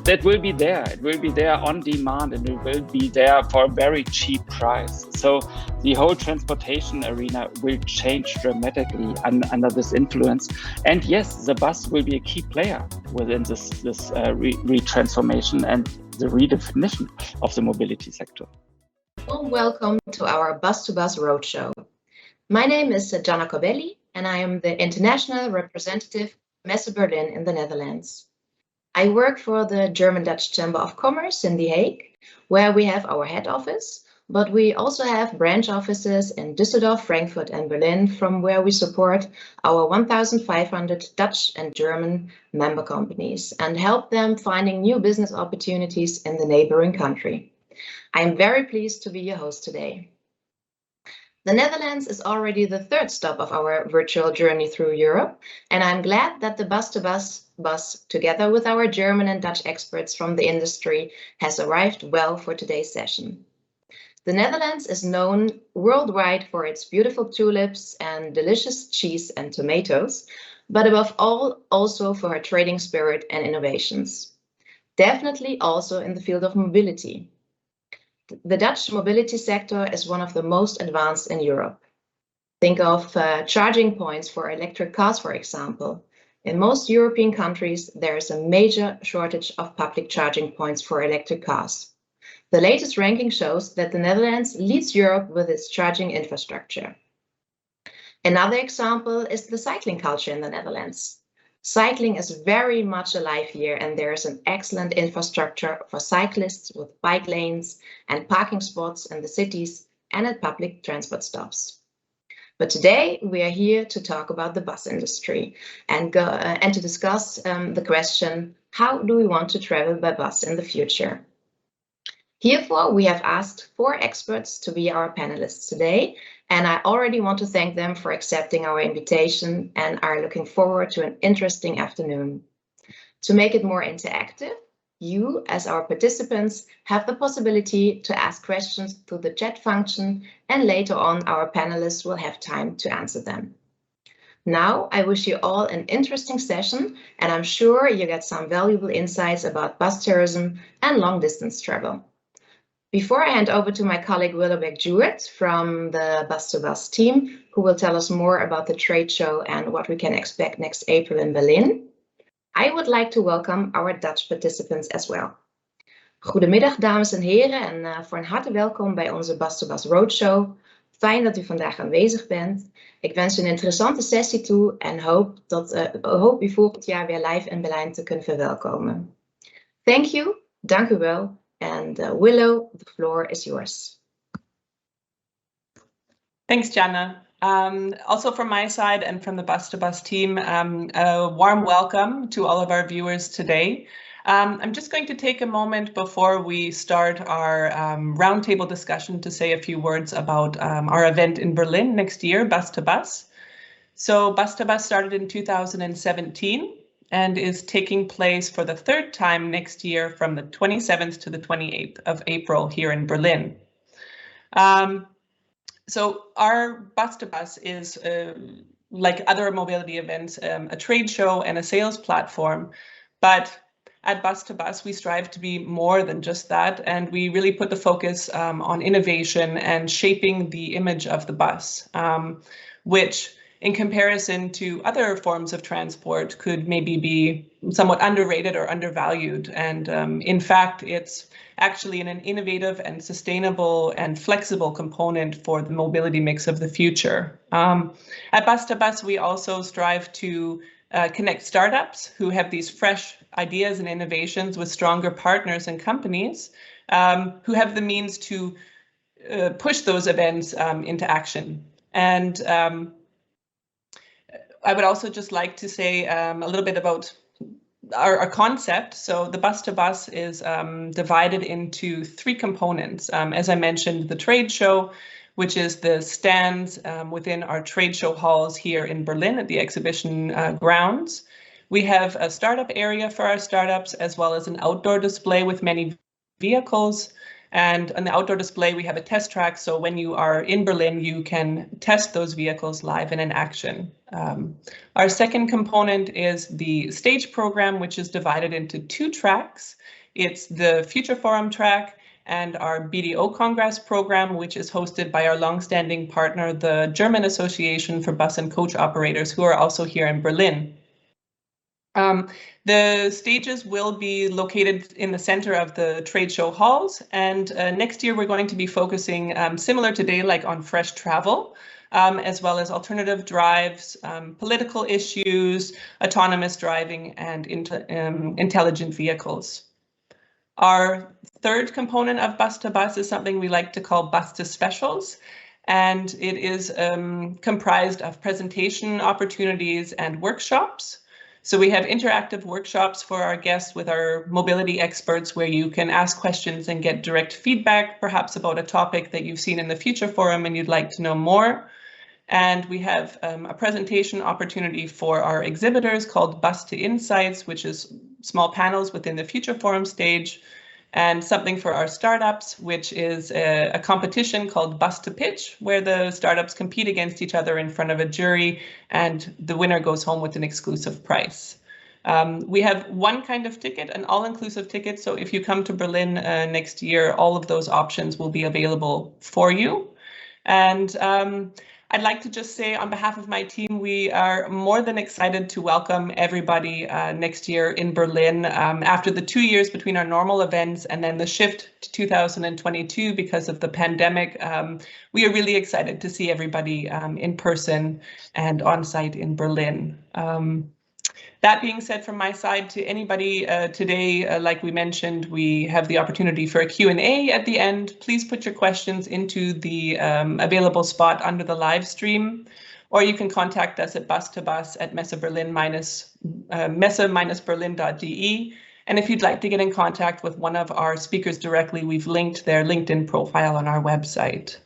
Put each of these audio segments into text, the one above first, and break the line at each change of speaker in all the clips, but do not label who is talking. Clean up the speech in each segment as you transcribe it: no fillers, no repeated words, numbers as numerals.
that will be there. It will be there on demand, and it will be there for a very cheap price. So the whole transportation arena will change dramatically under this influence. And yes, the bus will be a key player within this retransformation and the redefinition of the mobility sector.
Well, welcome to our BUS2BUS Roadshow. My name is Gianna Corbelli, and I am the international representative of Messe Berlin in the Netherlands. I work for the German-Dutch Chamber of Commerce in The Hague, where we have our head office, but we also have branch offices in Düsseldorf, Frankfurt, and Berlin, from where we support our 1,500 Dutch and German member companies and help them finding new business opportunities in the neighboring country. I am very pleased to be your host today. The Netherlands is already the third stop of our virtual journey through Europe, and I'm glad that the BUS2BUS bus, together with our German and Dutch experts from the industry, has arrived well for today's session. The Netherlands is known worldwide for its beautiful tulips and delicious cheese and tomatoes, but above all, also for her trading spirit and innovations. Definitely also in the field of mobility. The Dutch mobility sector is one of the most advanced in Europe. Think of charging points for electric cars, for example. In most European countries, there is a major shortage of public charging points for electric cars. The latest ranking shows that the Netherlands leads Europe with its charging infrastructure. Another example is the cycling culture in the Netherlands. Cycling is very much alive here, and there is an excellent infrastructure for cyclists with bike lanes and parking spots in the cities and at public transport stops. But today we are here to talk about the bus industry and to discuss the question, how do we want to travel by bus in the future? Herefore, we have asked 4 experts to be our panelists today, and I already want to thank them for accepting our invitation and are looking forward to an interesting afternoon. To make it more interactive, you, as our participants, have the possibility to ask questions through the chat function, and later on our panelists will have time to answer them. Now, I wish you all an interesting session, and I'm sure you get some valuable insights about bus tourism and long-distance travel. Before I hand over to my colleague Willowbeck Jewett from the BUS2BUS team, who will tell us more about the trade show and what we can expect next April in Berlin, I would like to welcome our Dutch participants as well. Goedemiddag dames en heren en van harte welkom bij onze BUS2BUS Roadshow. Fijn dat u vandaag aanwezig bent. Ik wens u een interessante sessie toe en hoop u volgend jaar weer live in Berlijn te kunnen verwelkomen. Thank you, dank u wel. And Willow, the floor is yours.
Thanks, Jana. Also from my side and from the BUS2BUS team, a warm welcome to all of our viewers today. I'm just going to take a moment before we start our roundtable discussion to say a few words about our event in Berlin next year, BUS2BUS. So BUS2BUS started in 2017. And is taking place for the 3rd time next year from the 27th to the 28th of April here in Berlin. So our BUS2BUS is, like other mobility events, a trade show and a sales platform. But at BUS2BUS, we strive to be more than just that. And we really put the focus on innovation and shaping the image of the bus, which in comparison to other forms of transport could maybe be somewhat underrated or undervalued. And in fact, it's actually an innovative and sustainable and flexible component for the mobility mix of the future. At BUS2BUS, we also strive to connect startups who have these fresh ideas and innovations with stronger partners and companies who have the means to push those events into action. And I would also just like to say a little bit about our concept. So the BUS2BUS is divided into 3 components. As I mentioned, the trade show, which is the stands within our trade show halls here in Berlin at the exhibition grounds. We have a startup area for our startups, as well as an outdoor display with many vehicles. And on the outdoor display, we have a test track. So when you are in Berlin, you can test those vehicles live and in action. Our second component is the stage program, which is divided into 2 tracks. It's the Future Forum track and our BDO Congress program, which is hosted by our longstanding partner, the German Association for Bus and Coach Operators, who are also here in Berlin. The stages will be located in the center of the trade show halls, and next year we're going to be focusing, similar today, like on fresh travel, as well as alternative drives, political issues, autonomous driving, and intelligent vehicles. Our third component of Bus2Bus is something we like to call Bus2Specials, and it is comprised of presentation opportunities and workshops. So we have interactive workshops for our guests with our mobility experts where you can ask questions and get direct feedback, perhaps about a topic that you've seen in the Future Forum and you'd like to know more. And we have a presentation opportunity for our exhibitors called Bus2Insights, which is small panels within the Future Forum stage, and something for our startups, which is a competition called Bus2Pitch, where the startups compete against each other in front of a jury, and the winner goes home with an exclusive prize. We have one kind of ticket, an all-inclusive ticket, so if you come to Berlin next year, all of those options will be available for you. And I'd like to just say on behalf of my team, we are more than excited to welcome everybody next year in Berlin after the 2 years between our normal events and then the shift to 2022 because of the pandemic. We are really excited to see everybody in person and on site in Berlin. That being said, from my side, to anybody today, like we mentioned, we have the opportunity for a Q&A at the end. Please put your questions into the available spot under the live stream, or you can contact us at Bus2Bus at messe-berlin.de. And if you'd like to get in contact with one of our speakers directly, we've linked their LinkedIn profile on our website.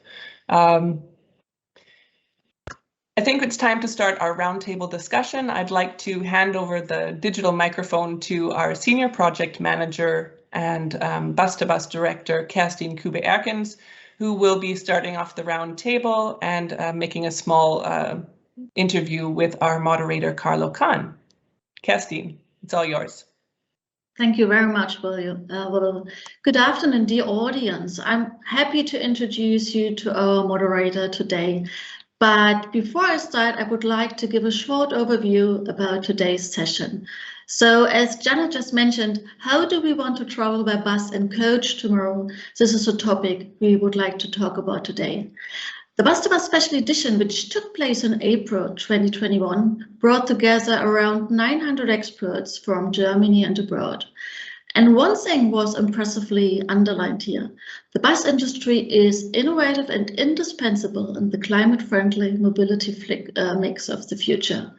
I think it's time to start our roundtable discussion. I'd like to hand over the digital microphone to our senior project manager and Bus2Bus director, Kerstin Kube-Erkens, who will be starting off the roundtable and making a small interview with our moderator, Carlo Cahn. Kerstin, it's all yours.
Thank you very much, William. Well, good afternoon, dear audience. I'm happy to introduce you to our moderator today. But before I start, I would like to give a short overview about today's session. So as Janis just mentioned, how do we want to travel by bus and coach tomorrow? This is a topic we would like to talk about today. The Bus2Bus Special Edition, which took place in April 2021, brought together around 900 experts from Germany and abroad. And one thing was impressively underlined here. The bus industry is innovative and indispensable in the climate-friendly mobility mix of the future.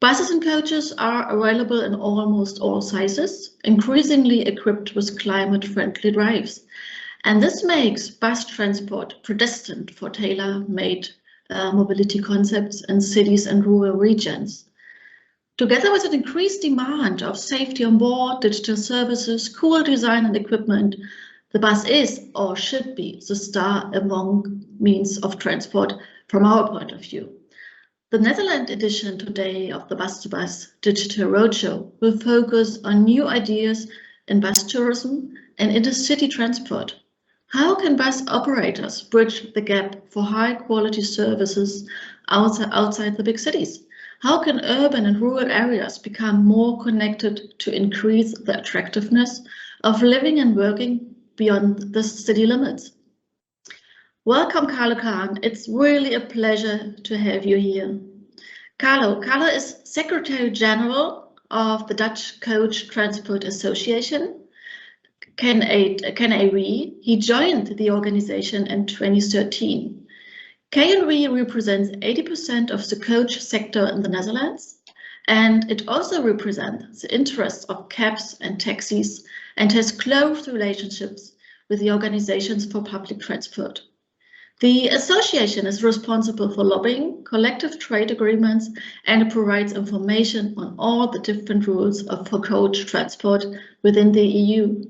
Buses and coaches are available in almost all sizes, increasingly equipped with climate-friendly drives. And this makes bus transport predestined for tailor-made mobility concepts in cities and rural regions. Together with an increased demand of safety on board, digital services, cool design and equipment, the bus is or should be the star among means of transport from our point of view. The Netherlands edition today of the Bus2Bus Digital Roadshow will focus on new ideas in bus tourism and intercity transport. How can bus operators bridge the gap for high quality services outside the big cities? How can urban and rural areas become more connected to increase the attractiveness of living and working beyond the city limits? Welcome, Carlo Cahn. It's really a pleasure to have you here. Carlo is Secretary General of the Dutch Coach Transport Association, KNAW. He joined the organization in 2013. KNAW represents 80% of the coach sector in the Netherlands, and it also represents the interests of cabs and taxis and has close relationships with the organizations for public transport. The association is responsible for lobbying, collective trade agreements, and it provides information on all the different rules for coach transport within the EU.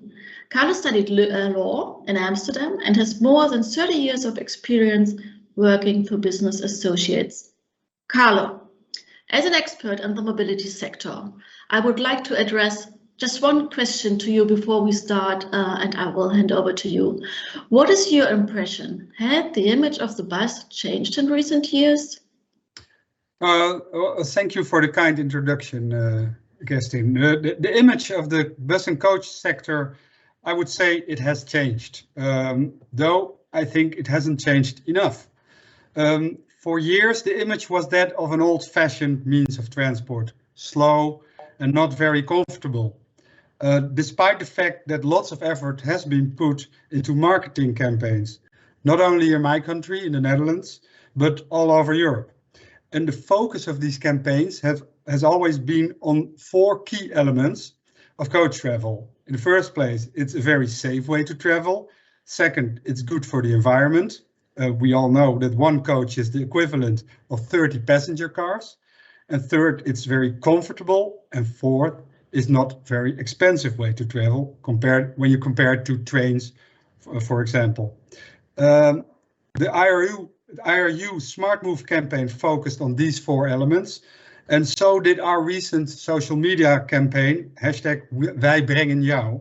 Carlo studied law in Amsterdam and has more than 30 years of experience working for business associates. Carlo, as an expert in the mobility sector, I would like to address just one question to you before we start, and I will hand over to you. What is your impression? Had the image of the bus changed in recent years?
Thank you for the kind introduction, Kerstin. The image of the bus and coach sector, I would say it has changed, though I think it hasn't changed enough. For years, the image was that of an old-fashioned means of transport, slow and not very comfortable. Despite the fact that lots of effort has been put into marketing campaigns, not only in my country, in the Netherlands, but all over Europe. And the focus of these campaigns has always been on 4 key elements of coach travel. In the first place, it's a very safe way to travel. Second, it's good for the environment. We all know that one coach is the equivalent of 30 passenger cars. And third, it's very comfortable. And fourth, is not very expensive way to travel when you compare it to trains, for example. The IRU Smart Move campaign focused on these 4 elements, and so did our recent social media campaign, #Wij brengen jou.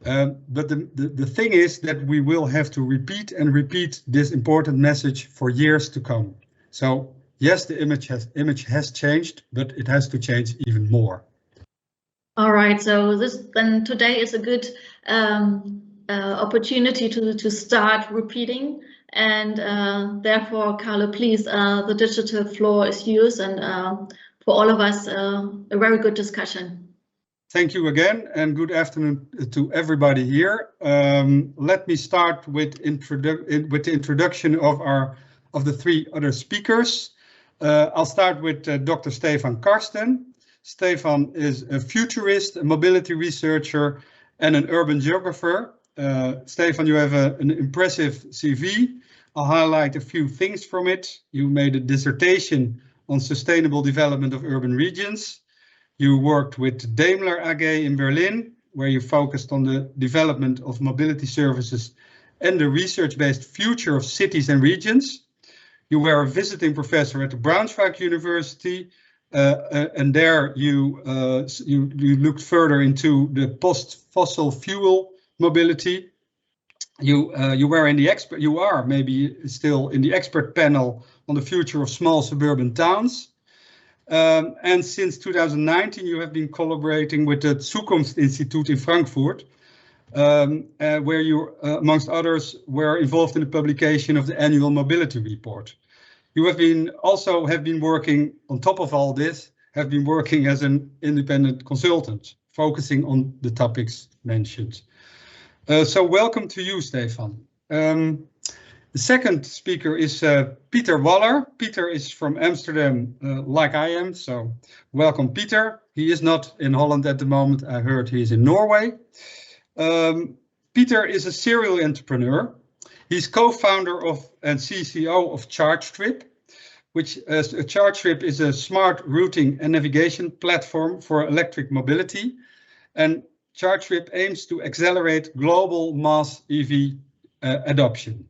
But the thing is that we will have to repeat this important message for years to come. So yes, the image has changed, but it has to change even more.
All right, so today is a good opportunity to start repeating, and therefore, Carlo, please, the digital floor is yours, and for all of us, a very good discussion.
Thank you again, and good afternoon to everybody here. Let me start with the introduction of the 3 other speakers. I'll start with Dr. Stefan Carsten. Stefan is a futurist, a mobility researcher, and an urban geographer. Stefan, you have an impressive CV. I'll highlight a few things from it. You made a dissertation on sustainable development of urban regions. You worked with Daimler AG in Berlin, where you focused on the development of mobility services and the research-based future of cities and regions. You were a visiting professor at the Braunschweig University, and there you looked further into the post-fossil fuel mobility. You are maybe still in the expert panel on the future of small suburban towns. And since 2019, you have been collaborating with the Zukunftsinstitut in Frankfurt, where you, amongst others, were involved in the publication of the annual mobility report. You have been working on top of all this, have been working as an independent consultant, focusing on the topics mentioned. So welcome to you, Stefan. The second speaker is Peter Waller. Peter is from Amsterdam, like I am, so welcome, Peter. He is not in Holland at the moment. I heard he is in Norway. Peter is a serial entrepreneur. He's co-founder and CCO of ChargeTrip, which ChargeTrip is a smart routing and navigation platform for electric mobility. And ChargeTrip aims to accelerate global mass EV adoption.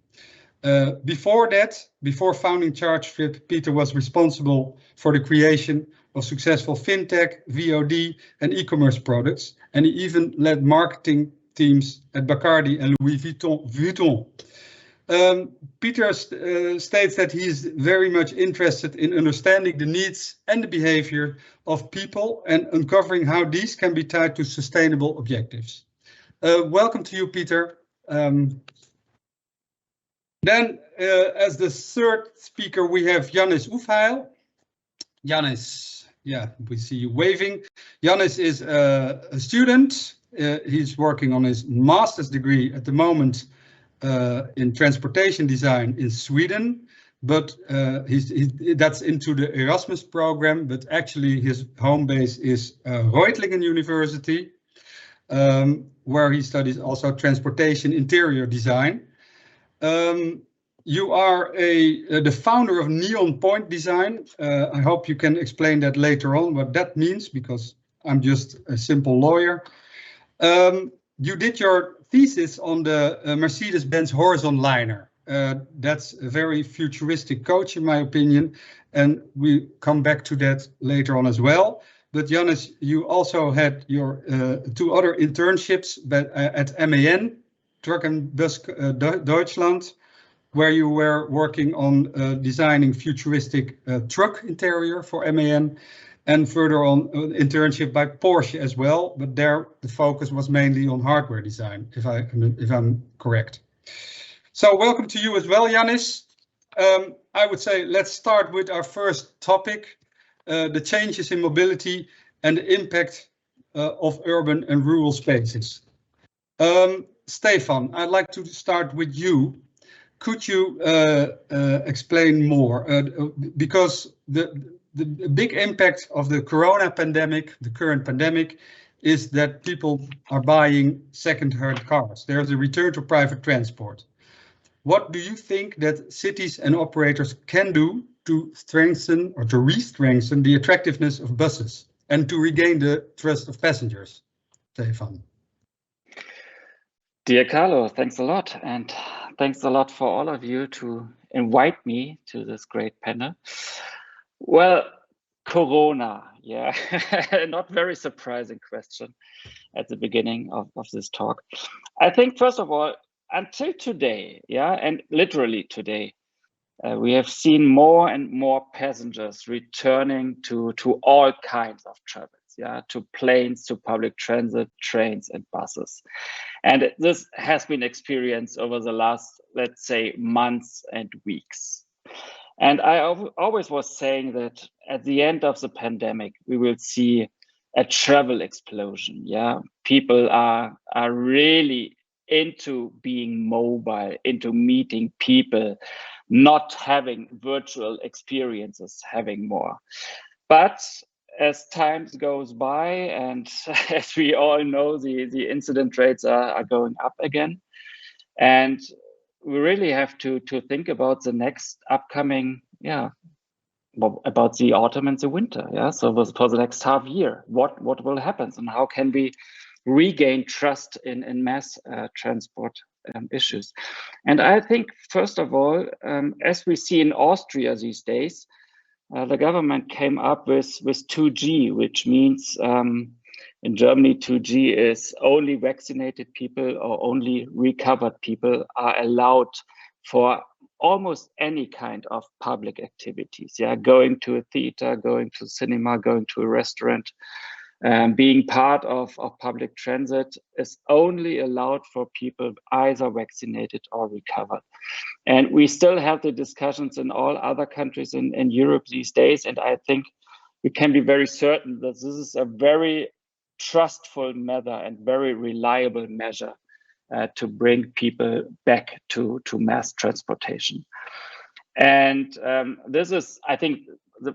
Before founding ChargeTrip, Peter was responsible for the creation of successful fintech, VOD, and e-commerce products, and he even led marketing teams at Bacardi and Louis Vuitton. Peter states that he is very much interested in understanding the needs and the behavior of people and uncovering how these can be tied to sustainable objectives. Welcome to you, Peter. Then, as the third speaker, we have Janis Ufheil. Janis, yeah, we see you waving. Janis is a student. He's working on his master's degree at the moment in transportation design in Sweden, but that's into the Erasmus program, but actually his home base is Reutlingen University, where he studies also transportation interior design. You are the founder of Neon Point Design. I hope you can explain that later on, what that means, because I'm just a simple lawyer. You did your thesis on the Mercedes-Benz Horizon Liner. That's a very futuristic coach, in my opinion, and we come back to that later on as well. But Janis, you also had your 2 other internships at MAN, Truck and Bus Deutschland, where you were working on designing futuristic truck interior for MAN, and further on internship by Porsche as well. But there the focus was mainly on hardware design, if I'm correct. So welcome to you as well, Janis. I would say let's start with our first topic, the changes in mobility and the impact of urban and rural spaces. Stefan, I'd like to start with you. Could you explain more? Because the big impact of the corona pandemic, the current pandemic, is that people are buying second-hand cars. There's a return to private transport. What do you think that cities and operators can do to strengthen or to re-strengthen the attractiveness of buses and to regain the trust of passengers? Stefan.
Dear Carlo, thanks a lot. And thanks a lot for all of you to invite me to this great panel. Well, Corona, yeah, not very surprising question at the beginning of this talk. I think, first of all, until today, yeah, and literally today, we have seen more and more passengers returning to all kinds of travels, yeah, to planes, to public transit, trains and buses. And this has been experienced over the last, let's say, months and weeks. And I always was saying that at the end of the pandemic, we will see a travel explosion, yeah. People are really into being mobile, into meeting people, not having virtual experiences, having more. But as time goes by, and as we all know, the incident rates are going up again. And we really have to think about the next upcoming, yeah, about the autumn and the winter, yeah. So for the next half year, what will happen and how can we regain trust in mass transport issues? And I think, first of all, as we see in Austria these days, the government came up with 2G, which means in Germany, 2G is only vaccinated people or only recovered people are allowed for almost any kind of public activities. Yeah, going to a theater, going to cinema, going to a restaurant, being part of public transit is only allowed for people either vaccinated or recovered. And we still have the discussions in all other countries in Europe these days. And I think we can be very certain that this is a very trustful measure and very reliable measure to bring people back to mass transportation. And this is, I think, the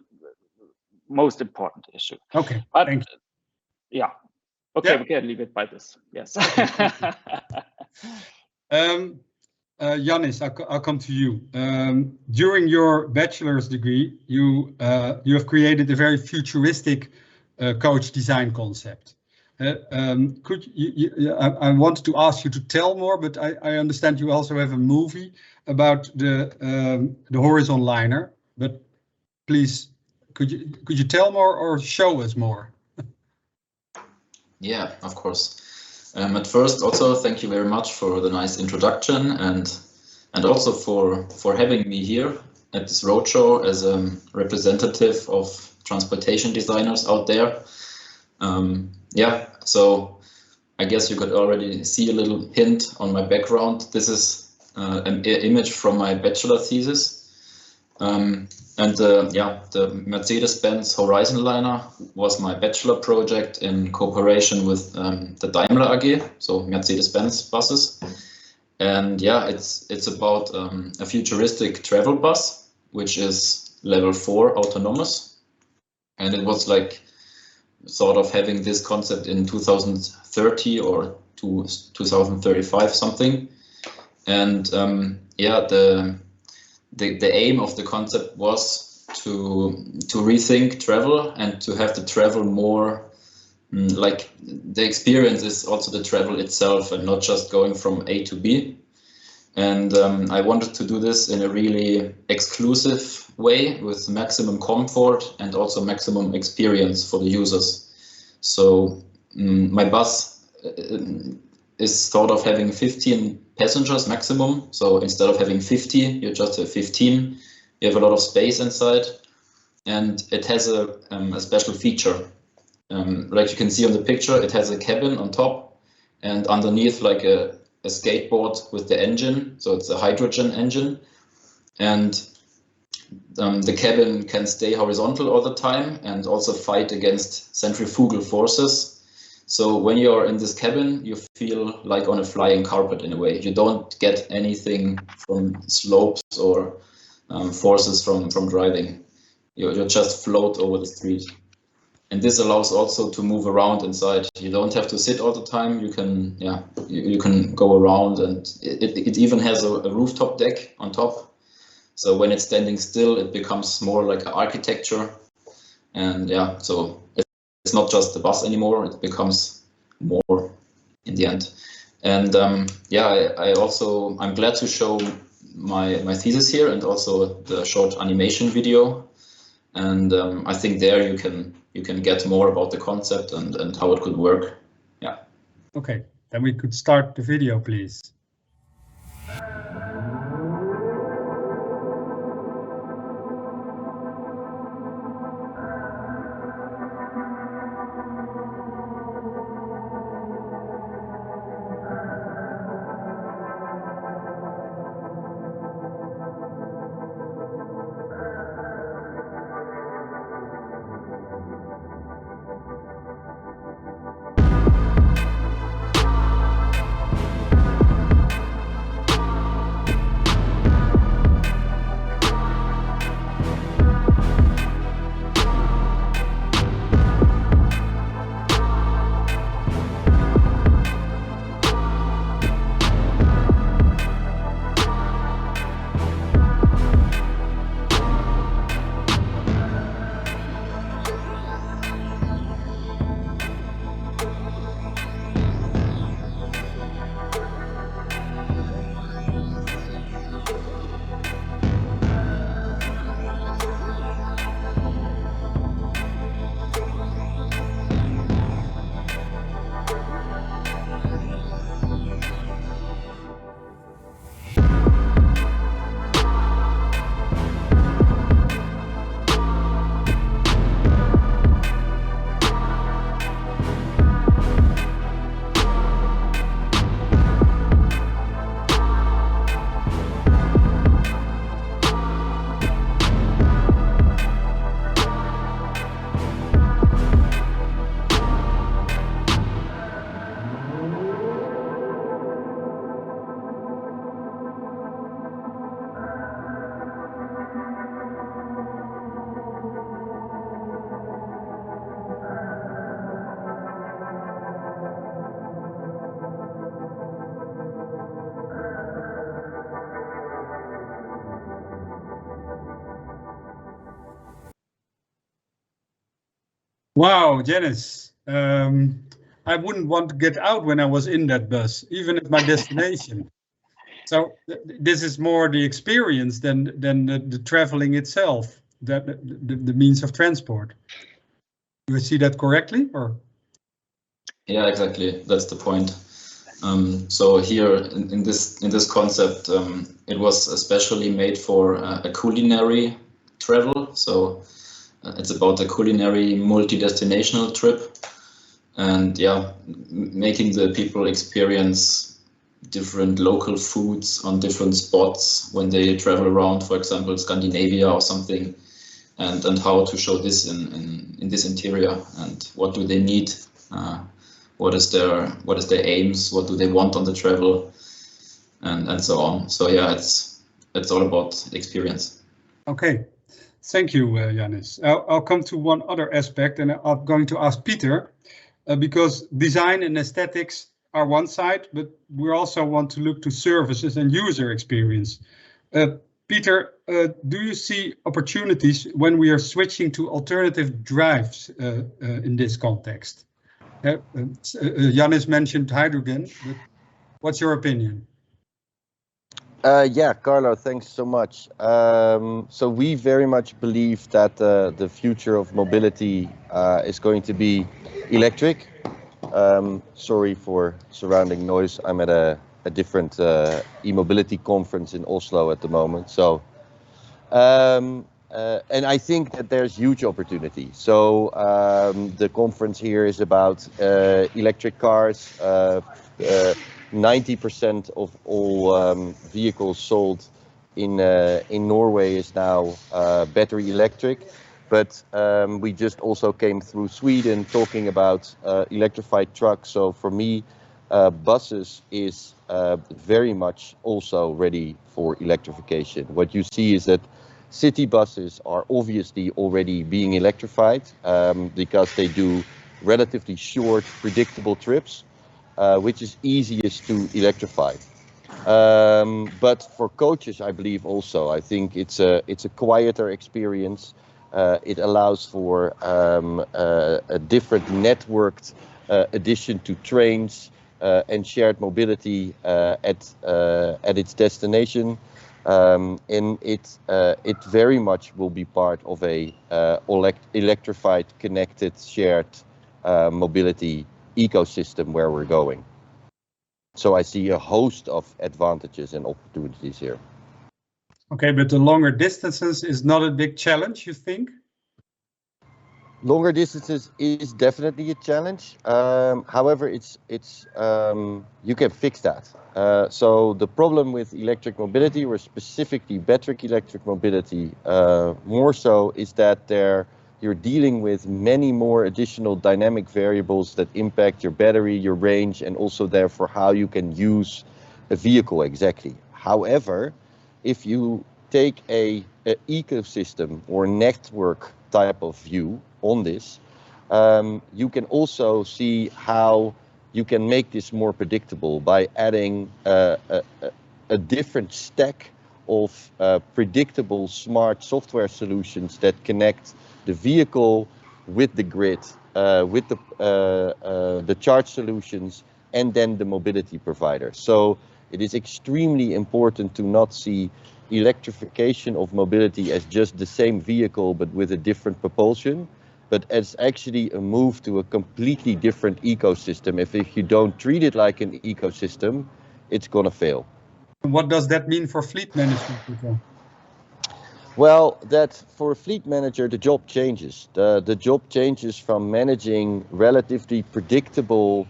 most important issue.
Okay,
but,
thank you.
Yeah, okay,
yeah.
We can leave it by this, yes.
Janis, I'll come to you. During your bachelor's degree, you have created a very futuristic coach design concept. Could I wanted to ask you to tell more, but I understand you also have a movie about the horizon liner. But please, could you tell more or show us more?
Yeah, of course. At first, also thank you very much for the nice introduction and also for having me here at this roadshow as a representative of transportation designers out there. Yeah, so I guess you could already see a little hint on my background. This is an image from my bachelor thesis. Yeah, the Mercedes-Benz Horizon Liner was my bachelor project in cooperation with the Daimler AG, so Mercedes-Benz buses. And yeah, it's about a futuristic travel bus, which is level 4 autonomous. And it was like sort of having this concept in 2030 or 2035 something. And yeah, the aim of the concept was to rethink travel and to have the travel more like the experience is also the travel itself and not just going from A to B. And I wanted to do this in a really exclusive way with maximum comfort and also maximum experience for the users. So my bus is thought of having 15 passengers maximum. So instead of having 50, you just have 15. You have a lot of space inside, and it has a special feature. Like you can see on the picture, it has a cabin on top and underneath like a skateboard with the engine. So it's a hydrogen engine, and the cabin can stay horizontal all the time and also fight against centrifugal forces. So when you're in this cabin, you feel like on a flying carpet in a way. You don't get anything from slopes or forces from driving. You just float over the street. And this allows also to move around inside. You don't have to sit all the time. You can, you can go around, and it even has a rooftop deck on top. So when it's standing still, it becomes more like an architecture. And yeah, so it's not just a bus anymore. It becomes more in the end. And I'm glad to show my thesis here and also the short animation video. And I think there you can get more about the concept and how it could work. Yeah.
Okay, then we could start the video, please. Wow, Janis, I wouldn't want to get out when I was in that bus, even at my destination. So this is more the experience than the traveling itself, the means of transport. Do I see that correctly, or?
Yeah, exactly. That's the point. So here in this concept, it was especially made for a culinary travel. So it's about a culinary multi-destinational trip, and yeah, making the people experience different local foods on different spots when they travel around, for example, Scandinavia or something, and how to show this in this interior, and what do they need, what is their aims, what do they want on the travel, and so on. So yeah, it's all about experience.
Okay. Thank you, Janis. I'll come to one other aspect, and I'm going to ask Peter, because design and aesthetics are one side, but we also want to look to services and user experience. Peter, do you see opportunities when we are switching to alternative drives in this context? Janis mentioned hydrogen, but what's your opinion?
Yeah, Carlo, thanks so much. So we very much believe that the future of mobility is going to be electric. Sorry for surrounding noise. I'm at a different e-mobility conference in Oslo at the moment. So, and I think that there's huge opportunity. So the conference here is about electric cars. 90% of all vehicles sold in Norway is now battery electric. But we just also came through Sweden talking about electrified trucks. So for me, buses is very much also ready for electrification. What you see is that city buses are obviously already being electrified because they do relatively short, predictable trips, which is easiest to electrify. But for coaches, I believe also, I think it's a quieter experience. It allows for a different networked addition to trains and shared mobility at its destination. And it very much will be part of a electrified, connected, shared mobility ecosystem where we're going. So I see a host of advantages and opportunities here.
Okay, but the longer distances is not a big challenge, you think?
Longer distances is definitely a challenge. However, it's you can fix that. So the problem with electric mobility, or specifically battery electric mobility, more so is that you're dealing with many more additional dynamic variables that impact your battery, your range, and also therefore how you can use a vehicle exactly. However, if you take a ecosystem or network type of view on this, you can also see how you can make this more predictable by adding a different stack of predictable smart software solutions that connect the vehicle with the grid, with the charge solutions, and then the mobility provider. So it is extremely important to not see electrification of mobility as just the same vehicle but with a different propulsion, but as actually a move to a completely different ecosystem. If you don't treat it like an ecosystem, it's going to fail.
What does that mean for fleet management, Peter?
Well, that for a fleet manager, the job changes. The job changes from managing relatively predictable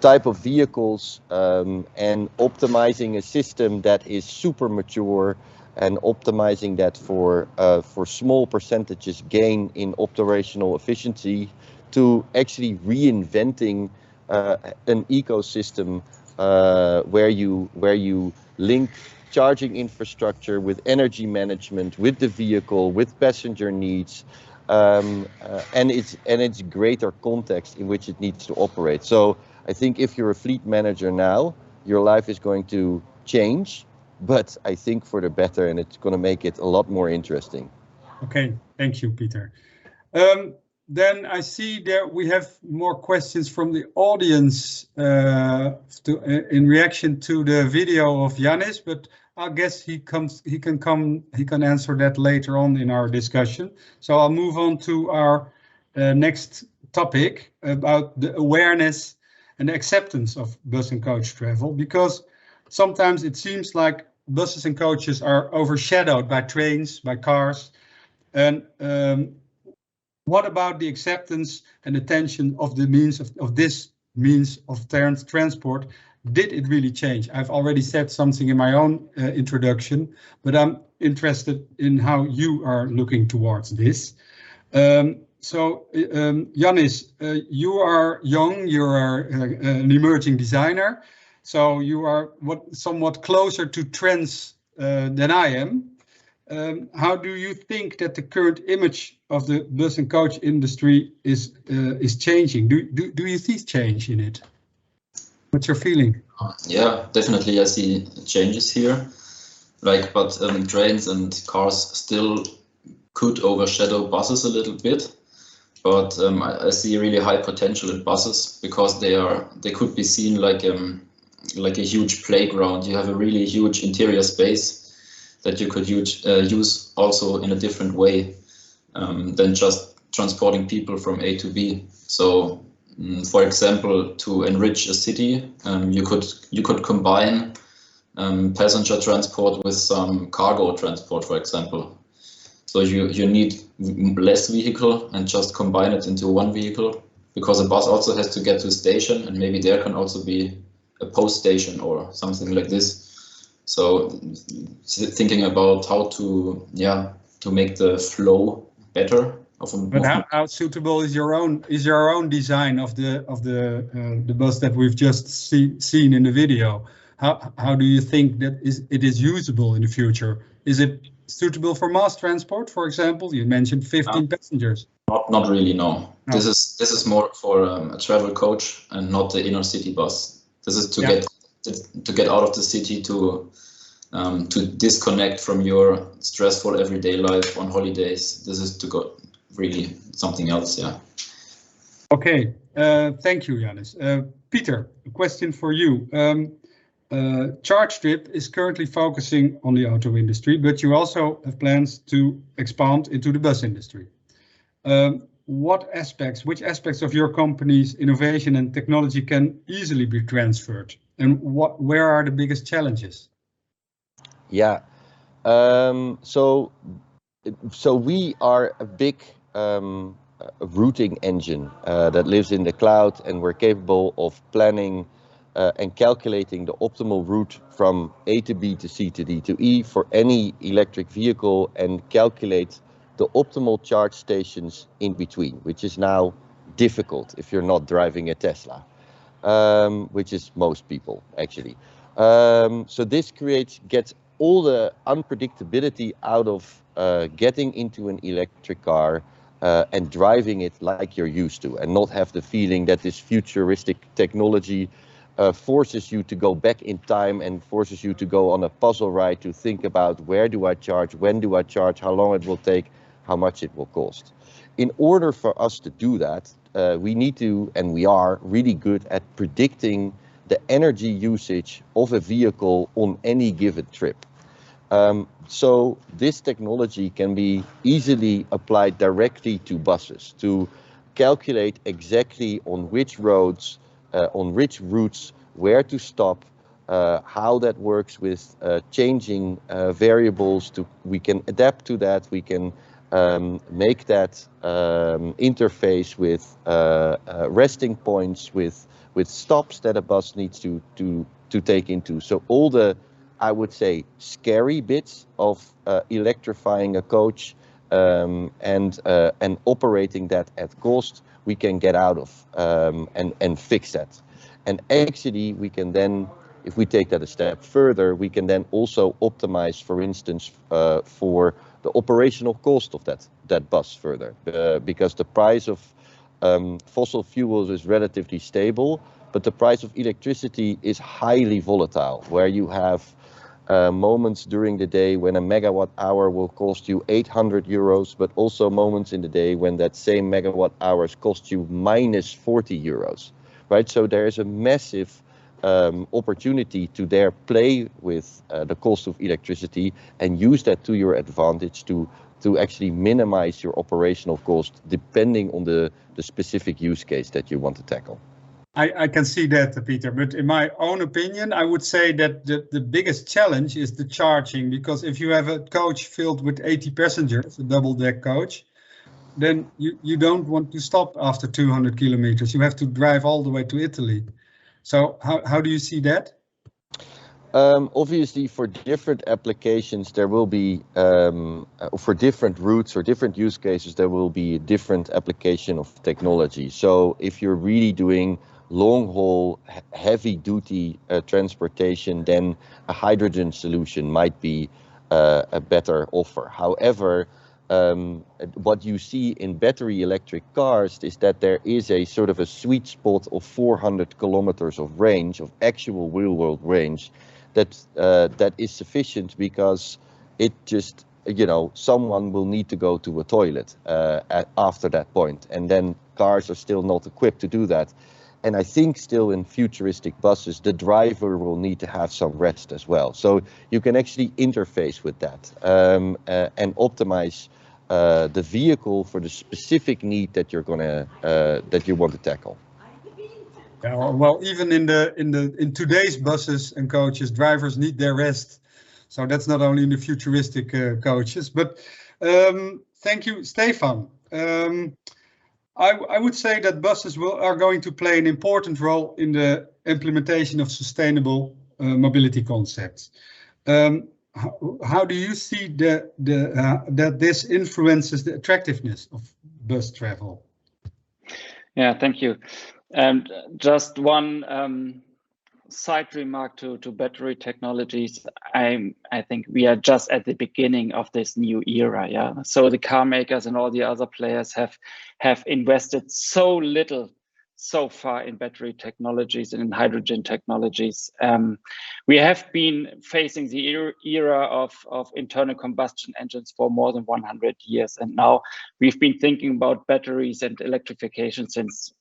type of vehicles and optimizing a system that is super mature and optimizing that for small percentages gain in operational efficiency, to actually reinventing an ecosystem where you link charging infrastructure with energy management, with the vehicle, with passenger needs, and its greater context in which it needs to operate. So I think if you're a fleet manager now, your life is going to change, but I think for the better, and it's going to make it a lot more interesting.
Okay, thank you, Peter. Then I see that we have more questions from the audience in reaction to the video of Janis, but I guess he can answer that later on in our discussion. So I'll move on to our next topic about the awareness and acceptance of bus and coach travel, because sometimes it seems like buses and coaches are overshadowed by trains, by cars, and what about the acceptance and attention of the means of this means of transport? Did it really change? I've already said something in my own introduction, but I'm interested in how you are looking towards this. So, Janis, you are young, you are an emerging designer, so you are somewhat closer to trends than I am. How do you think that the current image of the bus and coach industry is changing? Do you see change in it? What's your feeling?
Yeah, definitely I see changes here. But trains and cars still could overshadow buses a little bit. But I see really high potential in buses because they could be seen like like a huge playground. You have a really huge interior space that you could use also in a different way than just transporting people from A to B. So, for example, to enrich a city, you could combine passenger transport with some cargo transport, for example. So you need less vehicle and just combine it into one vehicle, because a bus also has to get to a station, and maybe there can also be a post station or something like this. So thinking about how to make the flow better of a movement.
But how suitable is your own design of the bus that we've just seen in the video? How do you think that it is usable in the future? Is it suitable for mass transport, for example? You mentioned 15 passengers.
Not really, no.
No.
This is more for a travel coach and not the inner city bus. This is to get out of the city, to disconnect from your stressful everyday life on holidays. This is to go really something else, yeah.
Okay, thank you, Janis. Peter, a question for you. ChargeTrip is currently focusing on the auto industry, but you also have plans to expand into the bus industry. Which aspects of your company's innovation and technology can easily be transferred, and where are the biggest challenges?
Yeah, so we are a big routing engine that lives in the cloud, and we're capable of planning and calculating the optimal route from A to B to C to D to E for any electric vehicle, and calculate the optimal charge stations in between, which is now difficult if you're not driving a Tesla, which is most people actually. So this gets all the unpredictability out of getting into an electric car and driving it like you're used to, and not have the feeling that this futuristic technology forces you to go back in time and forces you to go on a puzzle ride to think about where do I charge, when do I charge, how long it will take, how much it will cost. In order for us to do that, we need to, and we are really good at predicting the energy usage of a vehicle on any given trip. So this technology can be easily applied directly to buses to calculate exactly on which roads, on which routes, where to stop, how that works with changing variables. We can adapt to that. We can make that interface with resting points, with stops that a bus needs to take into. So all the, I would say, scary bits of electrifying a coach and operating that at cost, we can get out of and fix that. And actually, we can then, if we take that a step further, we can then also optimize, for instance, for the operational cost of that bus further, because the price of fossil fuels is relatively stable, but the price of electricity is highly volatile, where you have moments during the day when a megawatt hour will cost you 800 euros, but also moments in the day when that same megawatt hours cost you minus 40 euros, right? So there is a massive opportunity to there play with the cost of electricity and use that to your advantage to actually minimize your operational cost depending on the specific use case that you want to tackle.
I can see that, Peter, but in my own opinion, I would say that the biggest challenge is the charging, because if you have a coach filled with 80 passengers, a double-deck coach, then you don't want to stop after 200 kilometers. You have to drive all the way to Italy. So how do you see that?
Obviously, for different applications, there will be, for different routes or different use cases, there will be a different application of technology. So if you're really doing long-haul, heavy-duty transportation, then a hydrogen solution might be a better offer. However, what you see in battery electric cars is that there is a sort of a sweet spot of 400 kilometers of range, of actual real-world range, that is sufficient, because it just, someone will need to go to a toilet after that point, and then cars are still not equipped to do that. and I think still in futuristic buses, the driver will need to have some rest as well. So you can actually interface with that and optimize the vehicle for the specific need that you want to tackle.
Yeah, well, even in today's buses and coaches, drivers need their rest. So that's not only in the futuristic coaches, but thank you, Stefan. I would say that buses are going to play an important role in the implementation of sustainable mobility concepts. How do you see that this influences the attractiveness of bus travel?
Yeah, thank you. And just one side remark to battery technologies. I think we are just at the beginning of this new era. Yeah, so the car makers and all the other players have invested so little so far in battery technologies and in hydrogen technologies. We have been facing the era of internal combustion engines for more than 100 years, and now we've been thinking about batteries and electrification since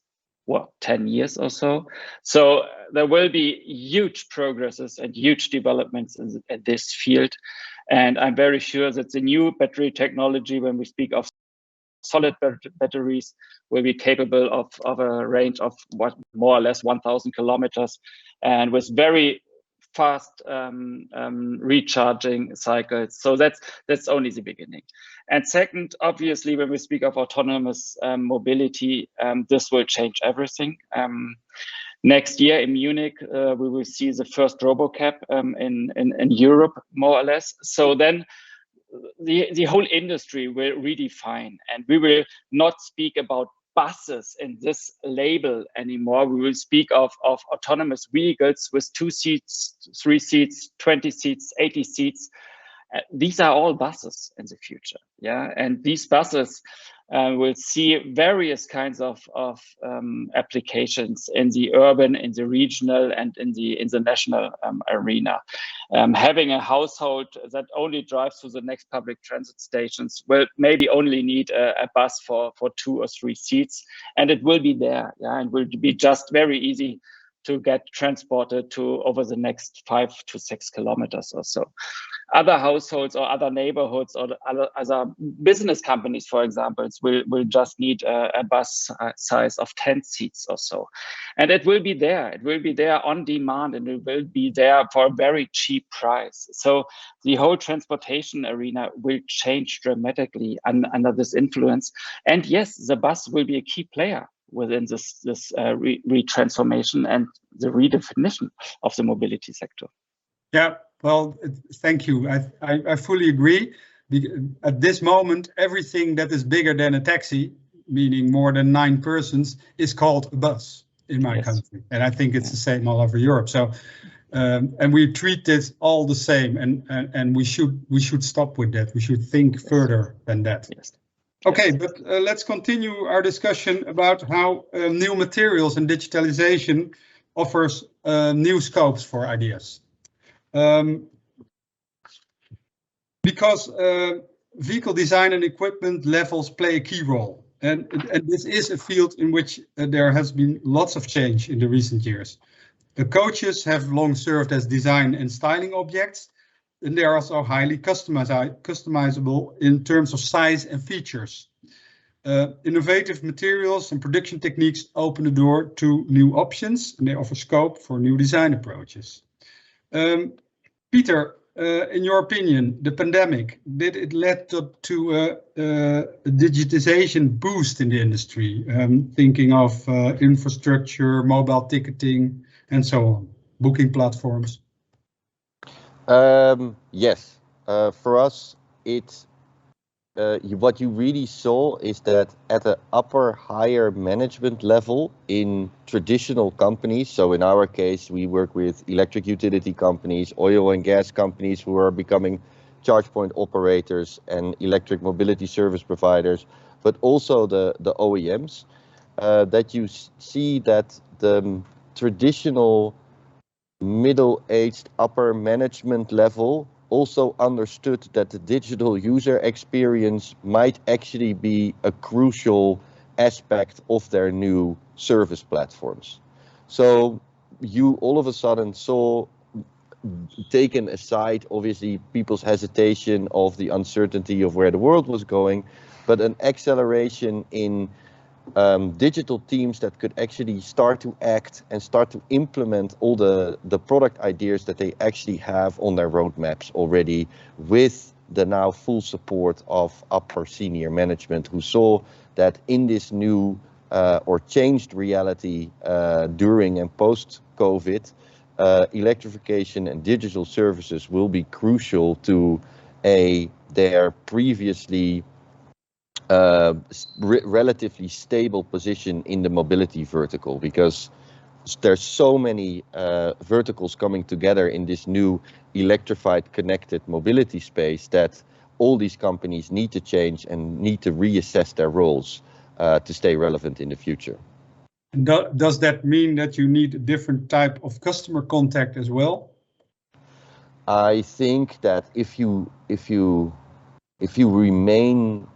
10 years or so. So there will be huge progresses and huge developments in this field. And I'm very sure that the new battery technology, when we speak of solid batteries, will be capable of a range of more or less 1,000 kilometers, and with very fast recharging cycles. So that's only the beginning. And second, obviously, when we speak of autonomous mobility, this will change everything. Next year in Munich, we will see the first RoboCab in Europe, more or less. So then the whole industry will redefine, and we will not speak about buses in this label anymore. We will speak of autonomous vehicles with 2 seats, 3 seats, 20 seats, 80 seats. These are all buses in the future. Yeah, and these buses will see various kinds of applications in the urban, in the regional, and in the national arena. Having a household that only drives to the next public transit stations will maybe only need a bus for 2 or 3 seats, and it will be there. Yeah, and will be just very easy to get transported to over the next 5 to 6 kilometers or so. Other households or other neighborhoods or other business companies, for example, will just need a bus size of 10 seats or so. And it will be there. It will be there on demand, and it will be there for a very cheap price. So the whole transportation arena will change dramatically under this influence. And yes, the bus will be a key player within this retransformation and the redefinition of the mobility sector.
Yeah, well, thank you. I fully agree. At this moment, everything that is bigger than a taxi, meaning more than 9 persons, is called a bus in my country. And I think it's the same all over Europe. So, and we treat it all the same, and we should stop with that. We should think further than that.
Yes.
Okay, but let's continue our discussion about how new materials and digitalization offers new scopes for ideas. Because vehicle design and equipment levels play a key role. And this is a field in which there has been lots of change in the recent years. The coaches have long served as design and styling objects, and they are also highly customizable in terms of size and features. Innovative materials and production techniques open the door to new options, and they offer scope for new design approaches. Peter, in your opinion, the pandemic, did it lead up to a digitization boost in the industry? Thinking of infrastructure, mobile ticketing, and so on, booking platforms.
Yes, for us, what you really saw is that at an higher management level in traditional companies, so in our case, we work with electric utility companies, oil and gas companies who are becoming charge point operators and electric mobility service providers, but also the OEMs, that you see that the traditional middle-aged upper management level also understood that the digital user experience might actually be a crucial aspect of their new service platforms. So you all of a sudden saw, taken aside obviously people's hesitation of the uncertainty of where the world was going, but an acceleration in digital teams that could actually start to act and start to implement all the product ideas that they actually have on their roadmaps already, with the now full support of upper senior management, who saw that in this new or changed reality during and post-COVID, electrification and digital services will be crucial to their previously relatively stable position in the mobility vertical, because there's so many verticals coming together in this new electrified connected mobility space that all these companies need to change and need to reassess their roles to stay relevant in the future.
And does that mean that you need a different type of customer contact as well?
I think that if you remain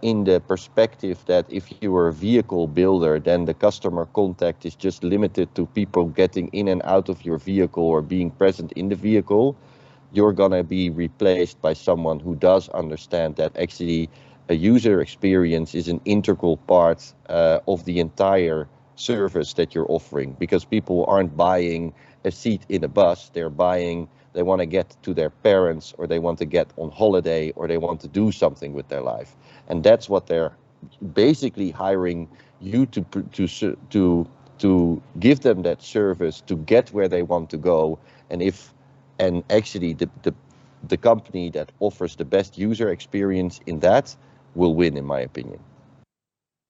in the perspective that if you are a vehicle builder, then the customer contact is just limited to people getting in and out of your vehicle or being present in the vehicle, you're gonna be replaced by someone who does understand that actually a user experience is an integral part of the entire service that you're offering, because people aren't buying a seat in a bus, they want to get to their parents, or they want to get on holiday, or they want to do something with their life. And that's what they're basically hiring you to give them that service to get where they want to go. And actually the company that offers the best user experience in that will win, in my opinion.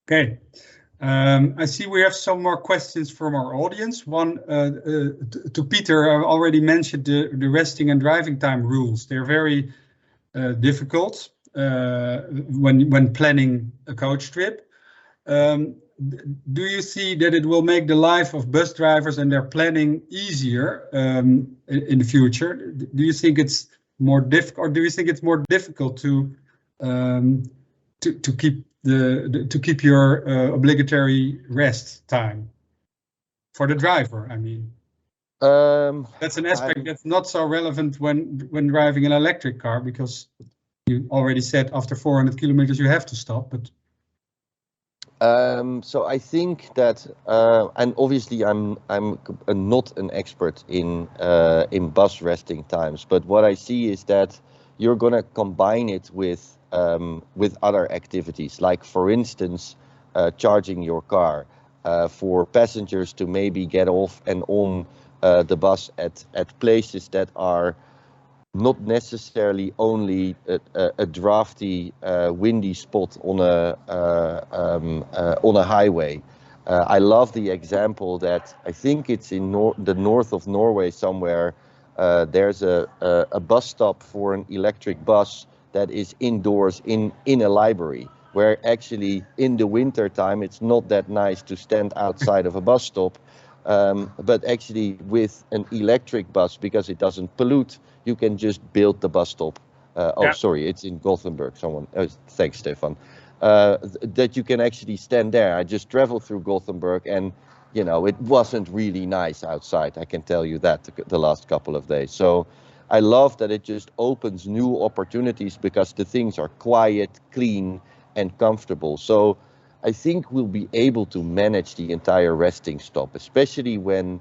Okay. I see we have some more questions from our audience. One to Peter, I already mentioned the resting and driving time rules. They're very difficult when planning a coach trip. Do you see that it will make the life of bus drivers and their planning easier in the future? Do you think it's more difficult, or do you think it's more difficult to keep your obligatory rest time for the driver? I mean, that's an aspect that's not so relevant when driving an electric car, because you already said after 400 kilometers you have to stop. But
so I think that, and obviously I'm not an expert in bus resting times, but what I see is that you're gonna combine it with other activities, like for instance, charging your car, for passengers to maybe get off and on the bus at places that are not necessarily only a drafty, windy spot on a highway. I love the example that I think it's in the north of Norway somewhere. There's a bus stop for an electric bus that is indoors in a library, where actually in the winter time it's not that nice to stand outside of a bus stop, but actually with an electric bus, because it doesn't pollute, you can just build the bus stop. Sorry, it's in Gothenburg. Thanks, Stefan. That you can actually stand there. I just traveled through Gothenburg, and you know, it wasn't really nice outside. I can tell you that the last couple of days. So I love that it just opens new opportunities, because the things are quiet, clean, and comfortable. So I think we'll be able to manage the entire resting stop, especially when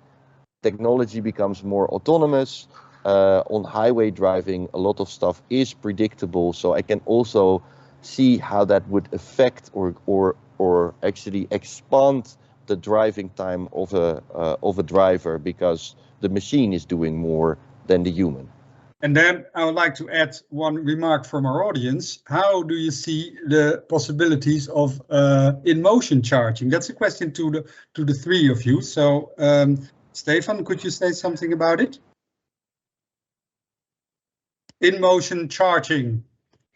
technology becomes more autonomous. On highway driving, a lot of stuff is predictable. So I can also see how that would affect or actually expand the driving time of a driver, because the machine is doing more than the human.
And then I would like to add one remark from our audience. How do you see the possibilities of in-motion charging? That's a question to the three of you. So Stefan, could you say something about it? In-motion charging.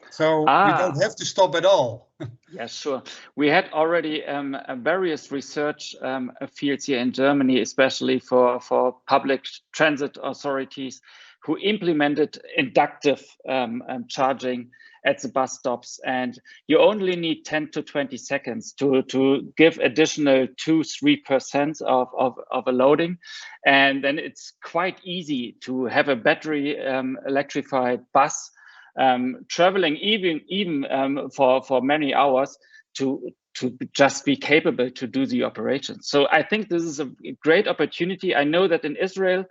So we don't have to stop at all.
Yes, sure. We had already various research fields here in Germany, especially for public transit authorities, who implemented inductive charging at the bus stops, and you only need 10 to 20 seconds to give additional 2-3% of a loading, and then it's quite easy to have a battery electrified bus traveling even for many hours to just be capable to do the operation. So I think this is a great opportunity. I know that in Israel,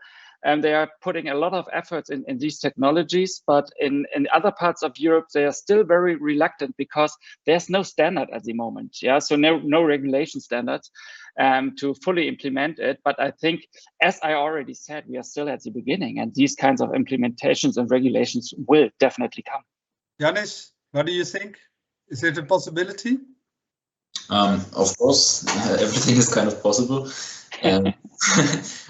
they are putting a lot of efforts in these technologies, but in other parts of Europe, they are still very reluctant because there's no standard at the moment. Yeah, so no regulation standards to fully implement it. But I think, as I already said, we are still at the beginning, and these kinds of implementations and regulations will definitely come.
Janis, what do you think? Is it a possibility?
Of course, everything is kind of possible. And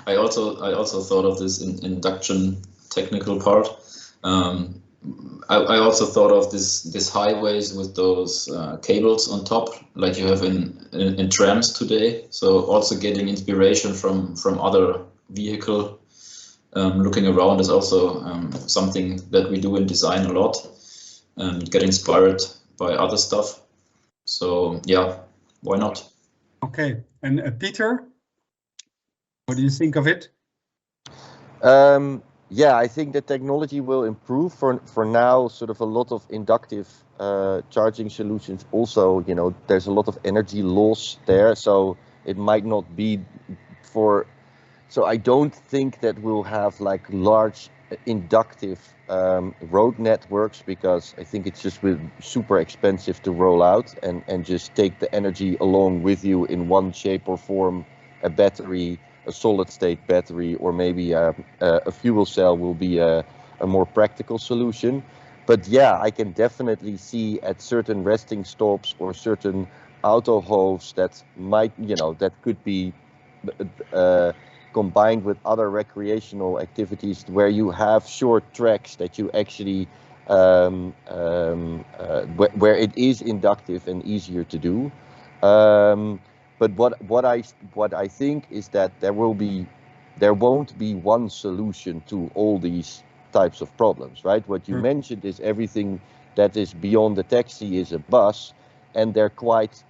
I also thought of this induction technical part. I also thought of this highways with those cables on top, like you have in trams today. So also getting inspiration from other vehicle. Looking around is also something that we do in design a lot, and get inspired by other stuff. So yeah, why not? Okay,
and Peter, what do you think of it?
Yeah, I think the technology will improve. For now, sort of a lot of inductive charging solutions. Also, you know, there's a lot of energy loss there, so it might not be for. So I don't think that we'll have like large inductive road networks, because I think it's just super expensive to roll out and just take the energy along with you in one shape or form. A battery, a solid state battery, or maybe a fuel cell will be a more practical solution. But yeah, I can definitely see at certain resting stops or certain autohoofs that might, you know, that could be combined with other recreational activities where you have short tracks that you actually where it is inductive and easier to do. But what I think is that there won't be one solution to all these types of problems, right? What you mentioned is everything that is beyond the taxi is a bus, and they're quite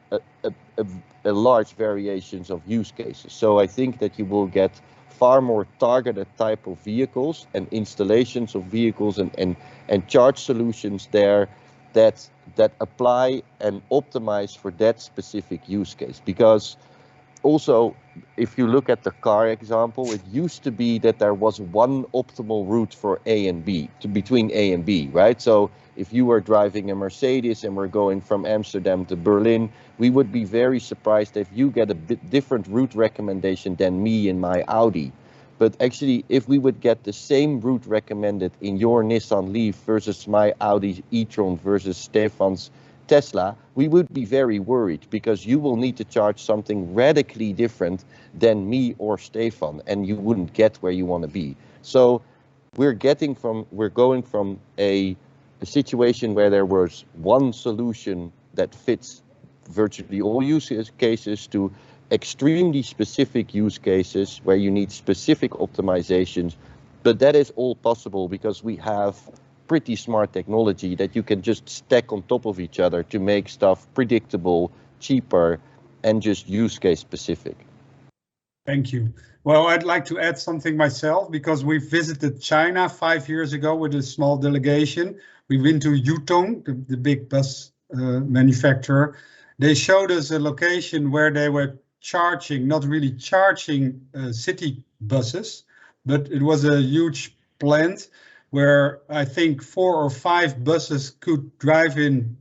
a large variations of use cases. So I think that you will get far more targeted type of vehicles and installations of vehicles and charge solutions there that apply and optimize for that specific use case. Because also, if you look at the car example, it used to be that there was one optimal route for A and B, between A and B, right? So if you were driving a Mercedes and we're going from Amsterdam to Berlin, we would be very surprised if you get a bit different route recommendation than me in my Audi. But actually, if we would get the same route recommended in your Nissan Leaf versus my Audi e-tron versus Stefan's Tesla, we would be very worried, because you will need to charge something radically different than me or Stefan, and you wouldn't get where you want to be. So we're going from a situation where there was one solution that fits virtually all use cases to extremely specific use cases where you need specific optimizations. But that is all possible because we have pretty smart technology that you can just stack on top of each other to make stuff predictable, cheaper, and just use case specific.
Thank you. Well, I'd like to add something myself, because we visited China 5 years ago with a small delegation. We went to Yutong, the big bus manufacturer. They showed us a location where they were charging, not really charging city buses, but it was a huge plant where I think 4 or 5 buses could drive in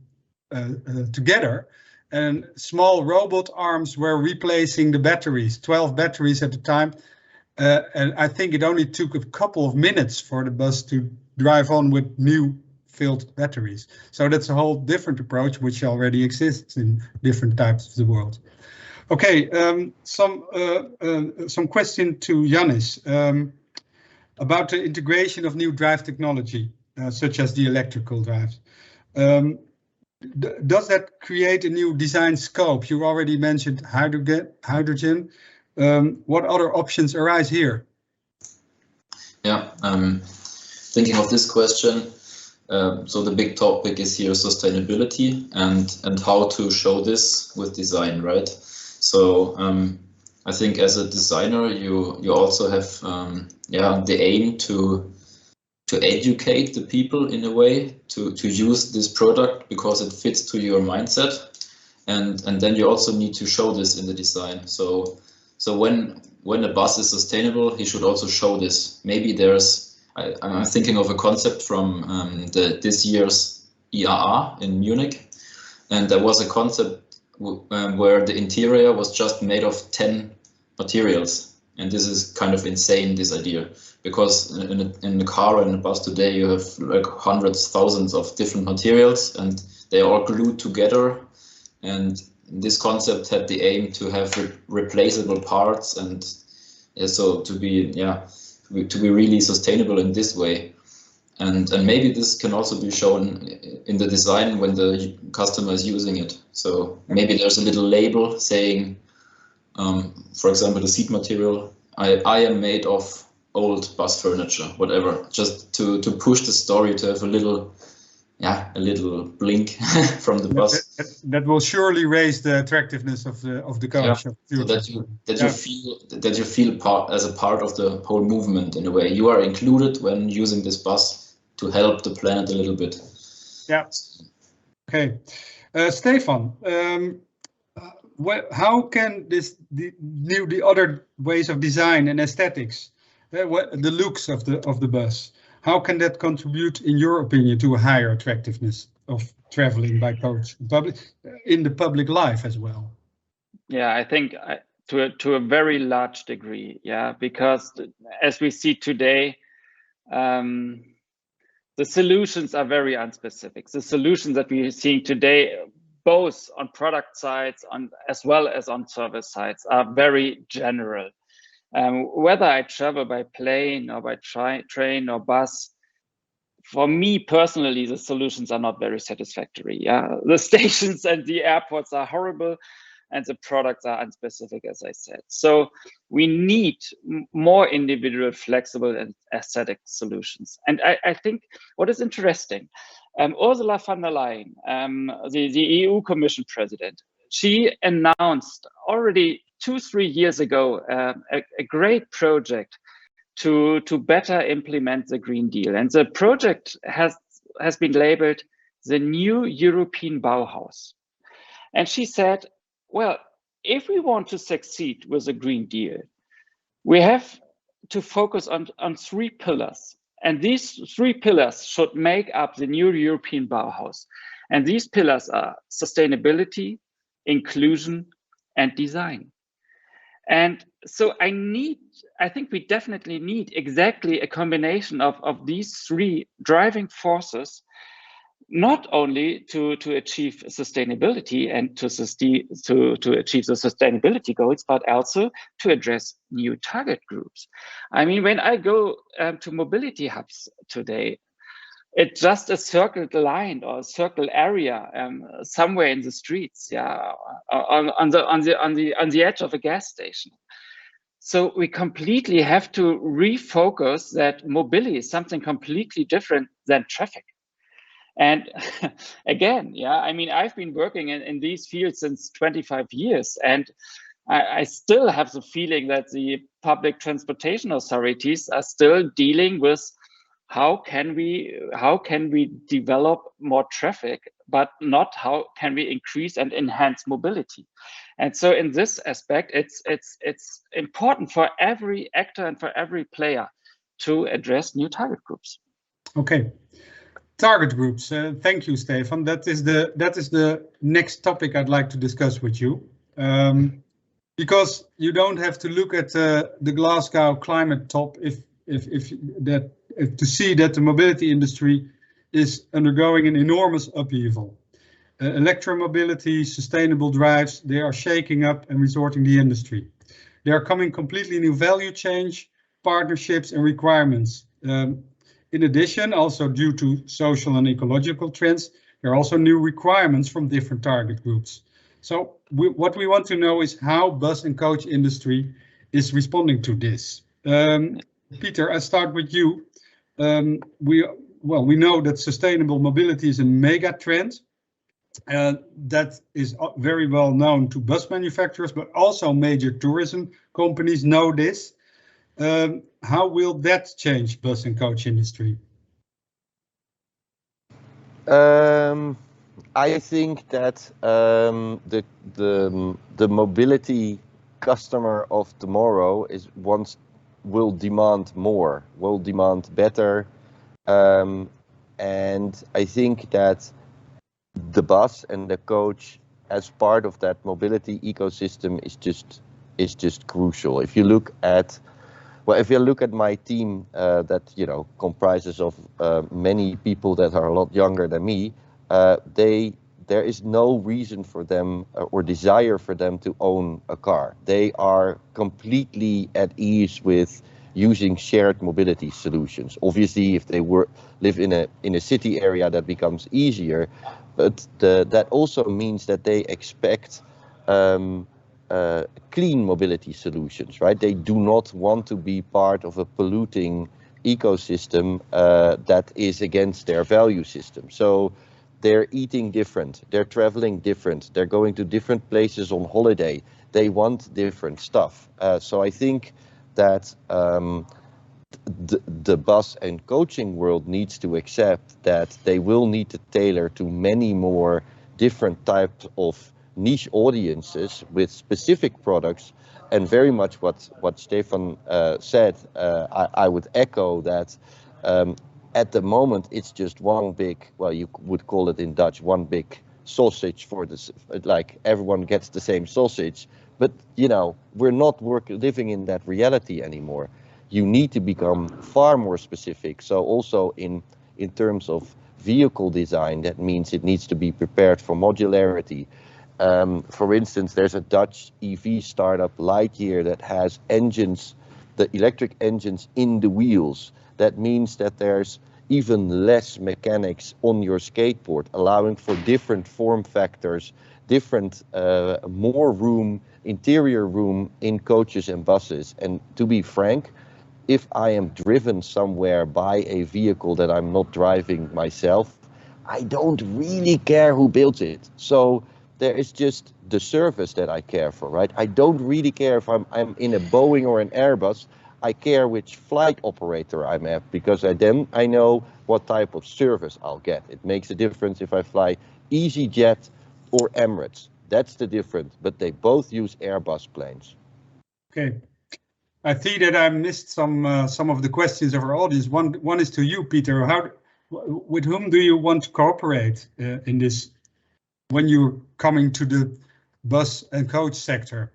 together, and small robot arms were replacing the batteries, 12 batteries at the time. And I think it only took a couple of minutes for the bus to drive on with new filled batteries. So that's a whole different approach, which already exists in different types of the world. Okay, some question to Janis about the integration of new drive technology, such as the electrical drives. Does that create a new design scope? You already mentioned hydrogen. What other options arise here?
Yeah, thinking of this question. So the big topic is here sustainability and how to show this with design, right? So I think as a designer, you also have the aim to educate the people in a way to use this product because it fits to your mindset, and then you also need to show this in the design. So when a bus is sustainable, he should also show this. Maybe I'm thinking of a concept from this year's IAA in Munich, and there was a concept where the interior was just made of 10 materials, and this is kind of insane, this idea, because in the car and the bus today you have like hundreds, thousands of different materials, and they are all glued together. And this concept had the aim to have replaceable parts, and so to be really sustainable in this way. And maybe this can also be shown in the design when the customer is using it. So maybe there's a little label saying, for example, the seat material, I am made of old bus furniture, whatever, just to push the story, to have a little blink from the bus.
That will surely raise the attractiveness of the car.
Yeah. So that you feel as a part of the whole movement in a way. You are included when using this bus to help the planet a little bit. Yeah.
Okay, Stefan. How can the other ways of design and aesthetics, the looks of the bus, how can that contribute, in your opinion, to a higher attractiveness of traveling by coach in the public life as well?
Yeah, I think to a very large degree, yeah, because as we see today, the solutions are very unspecific. The solutions that we are seeing today, both on product sides as well as on service sides, are very general. Whether I travel by plane or by train or bus, for me personally, the solutions are not very satisfactory. Yeah, the stations and the airports are horrible, and the products are unspecific, as I said. So we need more individual, flexible, and aesthetic solutions. And I think what is interesting, Ursula von der Leyen, the EU Commission President, she announced already 2-3 years ago a great project to better implement the Green Deal. And the project has been labeled the New European Bauhaus. And she said, well, if we want to succeed with the Green Deal, we have to focus on 3 pillars. And these 3 pillars should make up the New European Bauhaus. And these pillars are sustainability, inclusion, and design. And so I think we definitely need exactly a combination of these 3 driving forces, not only to achieve sustainability and to achieve the sustainability goals, but also to address new target groups. I mean, when I go to mobility hubs today, it's just a circled line or a circle area somewhere in the streets, yeah, on the edge of a gas station. So we completely have to refocus that mobility is something completely different than traffic. And again, yeah, I mean, I've been working in these fields since 25 years, and I still have the feeling that the public transportation authorities are still dealing with how can we develop more traffic, but not how can we increase and enhance mobility. And so in this aspect, it's important for every actor and for every player to address new target groups.
Okay. Target groups. Thank you, Stefan. That is the next topic I'd like to discuss with you, because you don't have to look at the Glasgow climate top to see that the mobility industry is undergoing an enormous upheaval. Electromobility, sustainable drives, they are shaking up and resorting the industry. There are coming completely new value change, partnerships and requirements. In addition, also due to social and ecological trends, there are also new requirements from different target groups. So what we want to know is how bus and coach industry is responding to this. Peter, I start with you. we know that sustainable mobility is a mega trend. That is very well known to bus manufacturers, but also major tourism companies know this. How will that change bus and coach industry?
I think that the mobility customer of tomorrow will demand more, will demand better, and I think that the bus and the coach as part of that mobility ecosystem is just crucial. If you look at my team that comprises of many people that are a lot younger than me, there is no reason for them or desire for them to own a car. They are completely at ease with using shared mobility solutions. Obviously, if they live in a city area, that becomes easier, but that also means that they expect clean mobility solutions, right? They do not want to be part of a polluting ecosystem that is against their value system. So they're eating different, they're traveling different, they're going to different places on holiday. They want different stuff. So I think that the bus and coaching world needs to accept that they will need to tailor to many more different types of niche audiences with specific products. And very much what Stefan said, I would echo that. At the moment, it's just one big, well, you would call it in Dutch, one big sausage for this, like everyone gets the same sausage. But, we're not living in that reality anymore. You need to become far more specific. So also in terms of vehicle design, that means it needs to be prepared for modularity. For instance, there's a Dutch EV startup, Lightyear, that has engines, the electric engines in the wheels. That means that there's even less mechanics on your skateboard, allowing for different form factors, different, more room, interior room in coaches and buses. And to be frank, if I am driven somewhere by a vehicle that I'm not driving myself, I don't really care who builds it. So there is just the service that I care for, right? I don't really care if I'm in a Boeing or an Airbus. I care which flight operator I'm at, because then I know what type of service I'll get. It makes a difference if I fly EasyJet or Emirates. That's the difference, but they both use Airbus planes.
Okay. I see that I missed some of the questions of our audience. One is to you, Peter. With whom do you want to cooperate in this when you're coming to the bus and coach sector?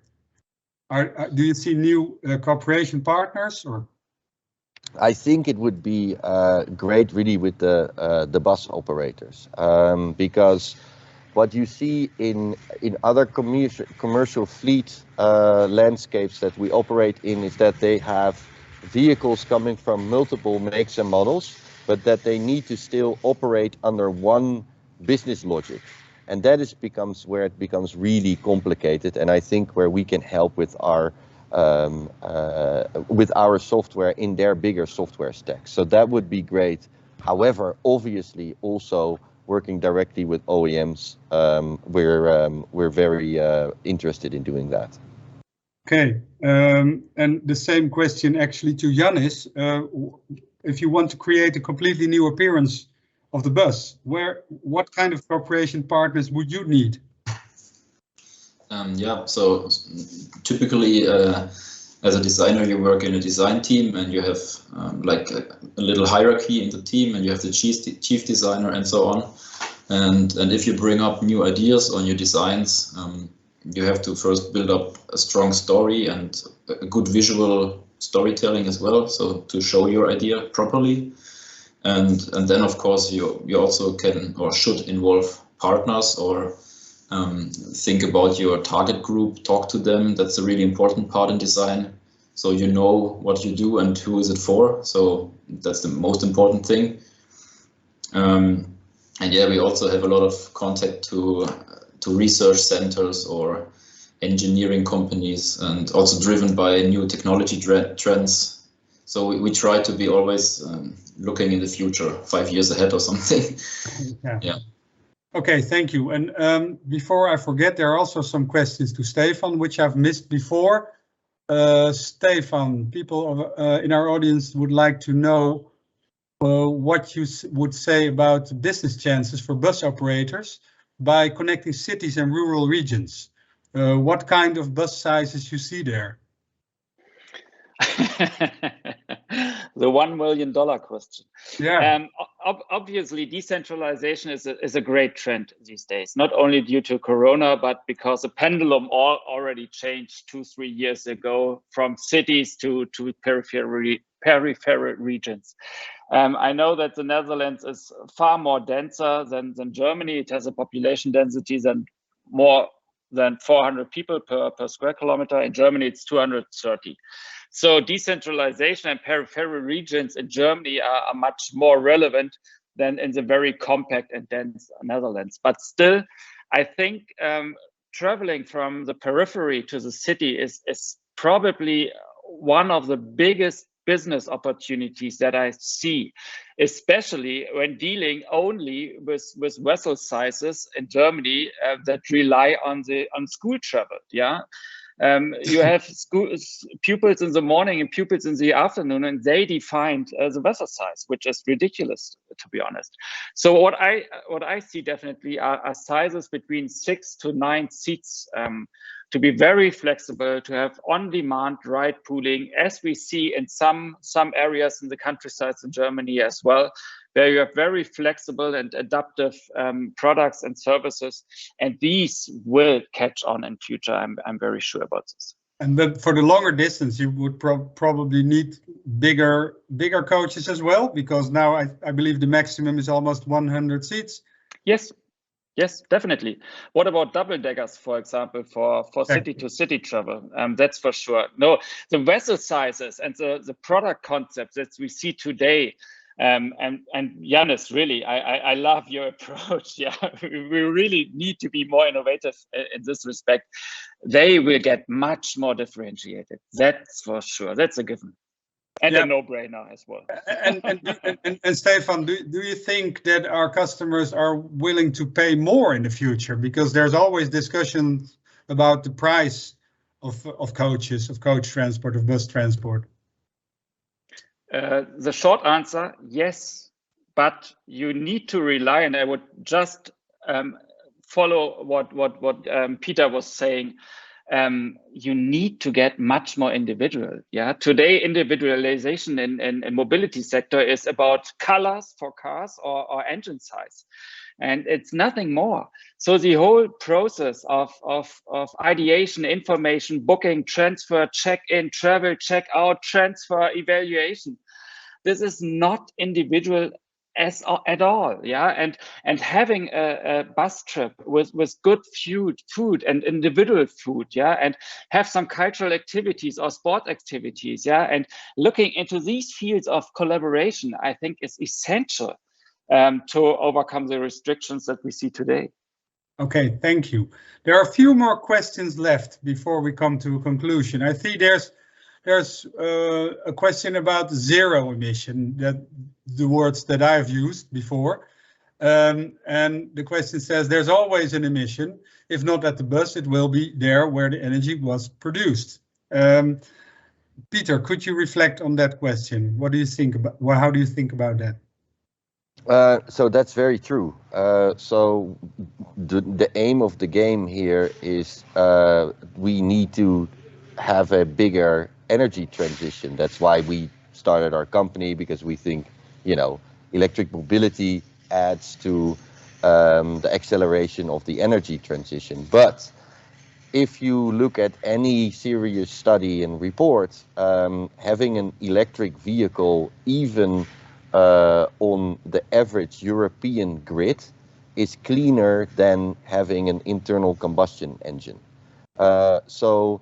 Do you see new cooperation partners? Or
I think it would be great, really, with the bus operators, because what you see in other commercial fleet landscapes that we operate in is that they have vehicles coming from multiple makes and models, but that they need to still operate under one business logic. And that becomes where it becomes really complicated. And I think where we can help with our software in their bigger software stack. So that would be great. However, obviously, also working directly with OEMs, we're very interested in doing that. Okay,
and the same question actually to Janis. If you want to create a completely new appearance of the bus, what kind of cooperation partners would you need?
Yeah, so typically as a designer, you work in a design team and you have like a little hierarchy in the team, and you have the chief designer and so on. And if you bring up new ideas on your designs, you have to first build up a strong story and a good visual storytelling as well, so to show your idea properly. And then of course you also can or should involve partners or think about your target group, talk to them. That's a really important part in design. So you know what you do and who is it for. So that's the most important thing. And yeah, we also have a lot of contact to research centers or engineering companies, and also driven by new technology trends. So we try to be always looking in the future, 5 years ahead or something. Yeah.
Okay, thank you. And before I forget, there are also some questions to Stefan, which I've missed before. Stefan, people in our audience would like to know what you would say about business chances for bus operators by connecting cities and rural regions. What kind of bus sizes you see there?
The $1 million question.
Yeah.
Obviously, decentralization is a great trend these days, not only due to Corona, but because the pendulum already changed 2-3 years ago from cities to peripheral regions. I know that the Netherlands is far more denser than Germany. It has a population density than more than 400 people per square kilometer. In Germany, it's 230. So decentralization and peripheral regions in Germany are much more relevant than in the very compact and dense Netherlands. But still, I think traveling from the periphery to the city is probably one of the biggest business opportunities that I see, especially when dealing only with vessel sizes in Germany that rely on school travel. Yeah. You have pupils in the morning and pupils in the afternoon, and they defined the vessel size, which is ridiculous, to be honest. So what I see definitely are sizes between 6 to 9 seats, to be very flexible, to have on-demand ride pooling, as we see in some areas in the countrysides in Germany as well, where you have very flexible and adaptive products and services, and these will catch on in future. I'm very sure about this.
And for the longer distance, you would probably need bigger coaches as well, because now I believe the maximum is almost 100 seats.
Yes, definitely. What about double deckers, for example, for city to city travel? That's for sure. No, the vessel sizes and the product concepts that we see today. And Janis, really, I love your approach. Yeah, we really need to be more innovative in this respect. They will get much more differentiated. That's for sure. That's a given. And a no-brainer as well.
And Stefan, do you think that our customers are willing to pay more in the future? Because there's always discussion about the price of coaches, of coach transport, of bus transport.
The short answer, yes, but you need to rely, and I would just follow what Peter was saying. You need to get much more individual. Yeah, today individualization in mobility sector is about colors for cars or engine size, and it's nothing more. So the whole process of ideation, information, booking, transfer, check-in, travel, check-out, transfer, evaluation, this is not individual at all. Yeah, and having a bus trip with good food and individual food, yeah, and have some cultural activities or sport activities, yeah, and looking into these fields of collaboration, I think is essential to overcome the restrictions that we see today.
Okay, thank you. There are a few more questions left before we come to a conclusion. I think there's a question about zero emission, that the words that I've used before. And the question says there's always an emission. If not at the bus, it will be there where the energy was produced. Peter, could you reflect on that question? What do you think about, well, how do you think about that?
So that's very true. So the aim of the game here is we need to have a bigger energy transition. That's why we started our company, because we think, you know, electric mobility adds to the acceleration of the energy transition. But if you look at any serious study and report, having an electric vehicle, even on the average European grid, is cleaner than having an internal combustion engine. So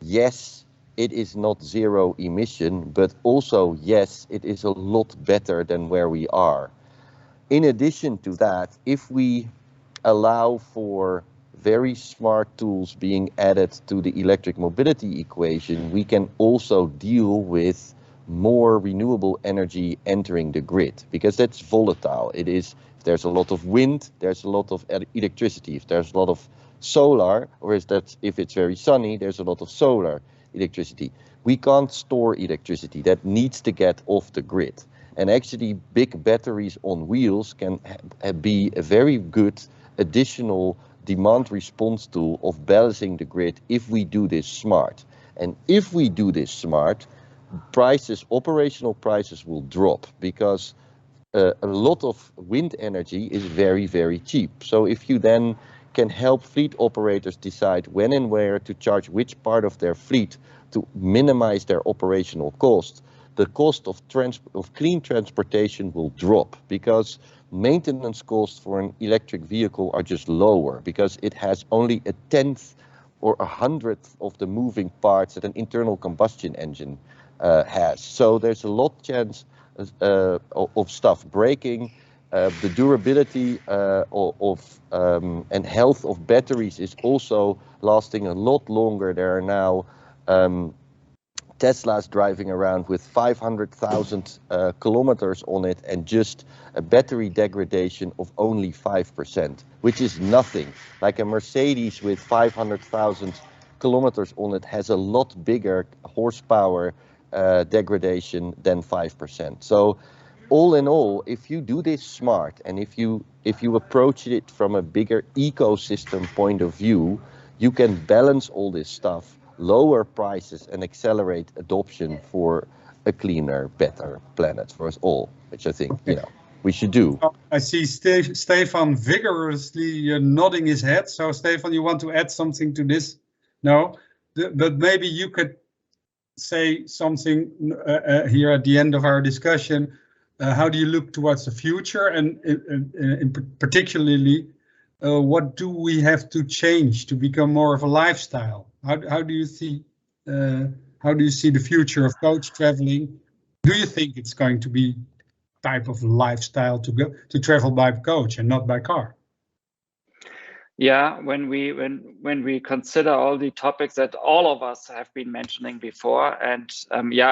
yes, it is not zero emission, but also yes, it is a lot better than where we are. In addition to that, if we allow for very smart tools being added to the electric mobility equation, we can also deal with more renewable energy entering the grid, because that's volatile. It is, if there's a lot of wind, there's a lot of electricity. If there's a lot of solar, or if it's very sunny, there's a lot of solar electricity. We can't store electricity. That needs to get off the grid. And actually, big batteries on wheels can be a very good additional demand response tool of balancing the grid if we do this smart. And if we do this smart, operational prices will drop, because a lot of wind energy is very, very cheap. So if you then can help fleet operators decide when and where to charge which part of their fleet to minimize their operational cost, the cost of clean transportation will drop, because maintenance costs for an electric vehicle are just lower, because it has only 1/10 or 100th of the moving parts that an internal combustion engine has. So there's a lot chance of stuff breaking. The durability and health of batteries is also lasting a lot longer. There are now Tesla's driving around with 500,000 kilometers on it, and just a battery degradation of only 5%, which is nothing. Like a Mercedes with 500,000 kilometers on it has a lot bigger horsepower degradation than 5%. So all in all, if you do this smart, and if you approach it from a bigger ecosystem point of view, you can balance all this stuff, lower prices, and accelerate adoption for a cleaner, better planet for us all, which I think we should do.
I see Stefan vigorously nodding his head. So Stefan, you want to add something to this? No, but maybe you could say something here at the end of our discussion. How do you look towards the future, and particularly what do we have to change to become more of a lifestyle? How do you see the future of coach traveling? Do you think it's going to be type of lifestyle to travel by coach and not by car?
Yeah, when we consider all the topics that all of us have been mentioning before, and yeah,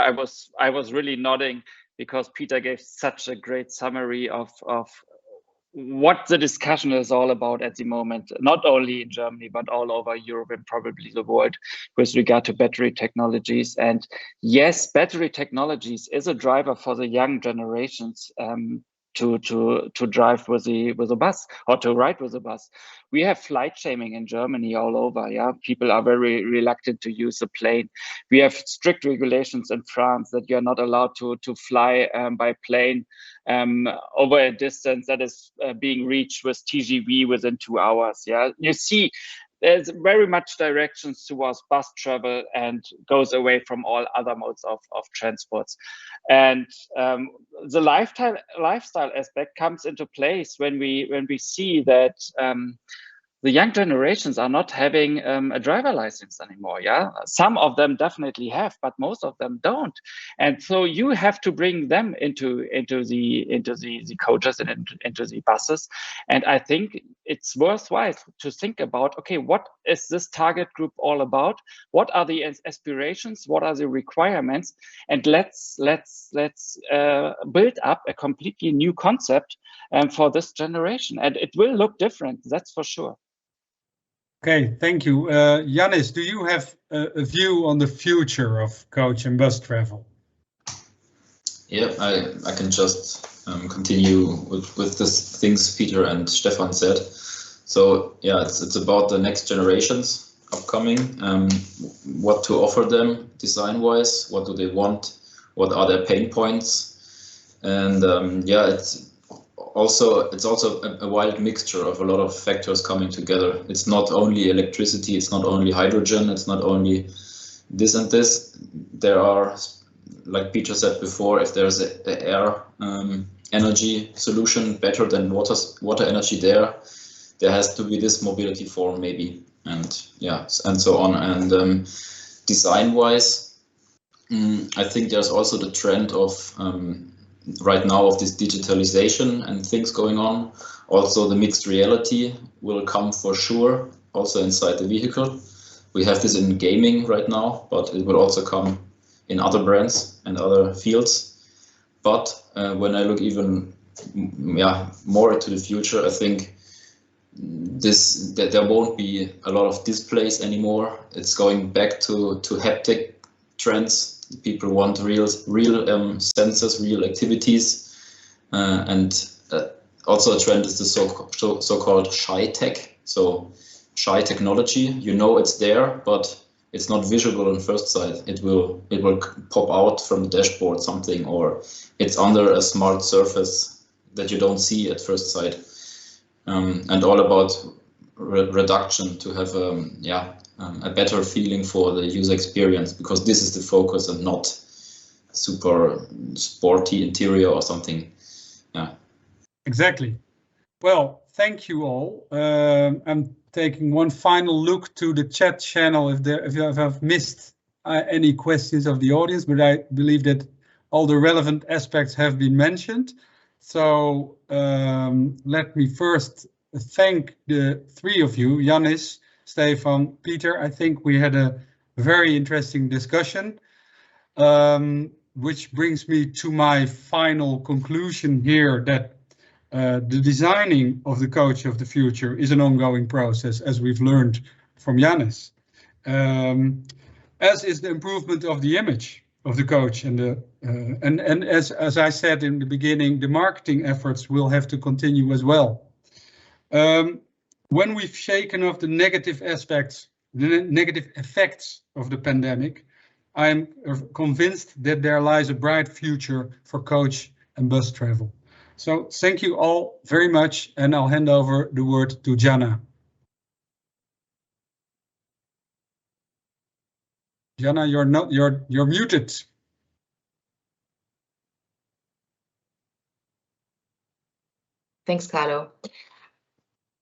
I was really nodding because Peter gave such a great summary of what the discussion is all about at the moment, not only in Germany, but all over Europe and probably the world with regard to battery technologies. And yes, battery technologies is a driver for the young generations to drive with a bus or to ride with a bus. We have flight shaming in Germany all over. Yeah, people are very reluctant to use a plane. We have strict regulations in France that you're not allowed to fly by plane over a distance that is being reached with TGV within 2 hours. Yeah, you see, there's very much directions towards bus travel and goes away from all other modes of transports. And the lifestyle aspect comes into place when we see that the young generations are not having a driver license anymore. Yeah, some of them definitely have, but most of them don't. And so you have to bring them into the coaches and into the buses. And I think it's worthwhile to think about, okay, what is this target group all about? What are the aspirations? What are the requirements? And let's build up a completely new concept for this generation. And it will look different, that's for sure.
Okay, thank you. Janis, do you have a view on the future of coach and bus travel?
Yeah, I can just continue with the things Peter and Stefan said. So yeah, it's about the next generations upcoming, what to offer them design-wise, what do they want, what are their pain points, and yeah, it's also a wild mixture of a lot of factors coming together. It's not only electricity, it's not only hydrogen, it's not only this and this. There are, like Peter said before, if there's an air energy solution better than water energy, there has to be this mobility form maybe, and yeah, and so on. And design-wise, I think there's also the trend of right now of this digitalization and things going on. Also the mixed reality will come for sure, also inside the vehicle. We have this in gaming right now, but it will also come in other brands and other fields. But when I look even more into the future, I think that there won't be a lot of displays anymore. It's going back to haptic trends. People want real sensors, real activities, and also a trend is the so-called shy tech. So shy technology, you know it's there, but it's not visible on first sight. It will pop out from the dashboard something, or it's under a smart surface that you don't see at first sight. And all about reduction to have a better feeling for the user experience, because this is the focus and not super sporty interior or something. Yeah.
Exactly. Well, thank you all. I'm taking one final look to the chat channel if I've missed any questions of the audience, but I believe that all the relevant aspects have been mentioned. So let me first thank the three of you, Janis, Stefan, Peter. I think we had a very interesting discussion, which brings me to my final conclusion here that the designing of the coach of the future is an ongoing process, as we've learned from Janis, as is the improvement of the image of the coach, and as I said in the beginning, the marketing efforts will have to continue as well. When we've shaken off the negative aspects, the negative effects of the pandemic, I'm convinced that there lies a bright future for coach and bus travel. So thank you all very much, and I'll hand over the word to Jana. Jana, you're muted.
Thanks, Carlo.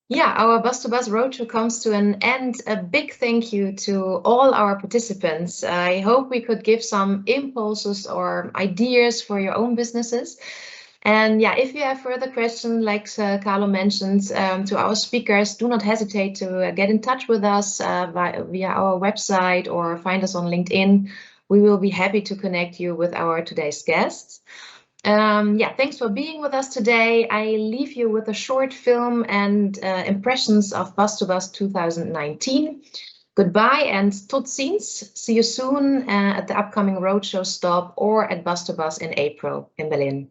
Yeah, our Bus2Bus Roadshow comes to an end. A big thank you to all our participants. I hope we could give some impulses or ideas for your own businesses. And yeah, if you have further questions, like Carlo mentioned, to our speakers, do not hesitate to get in touch with us via our website or find us on LinkedIn. We will be happy to connect you with our today's guests. Thanks for being with us today. I leave you with a short film and impressions of Bus2Bus 2019. Goodbye and tot ziens. See you soon at the upcoming roadshow stop or at Bus2Bus in April in Berlin.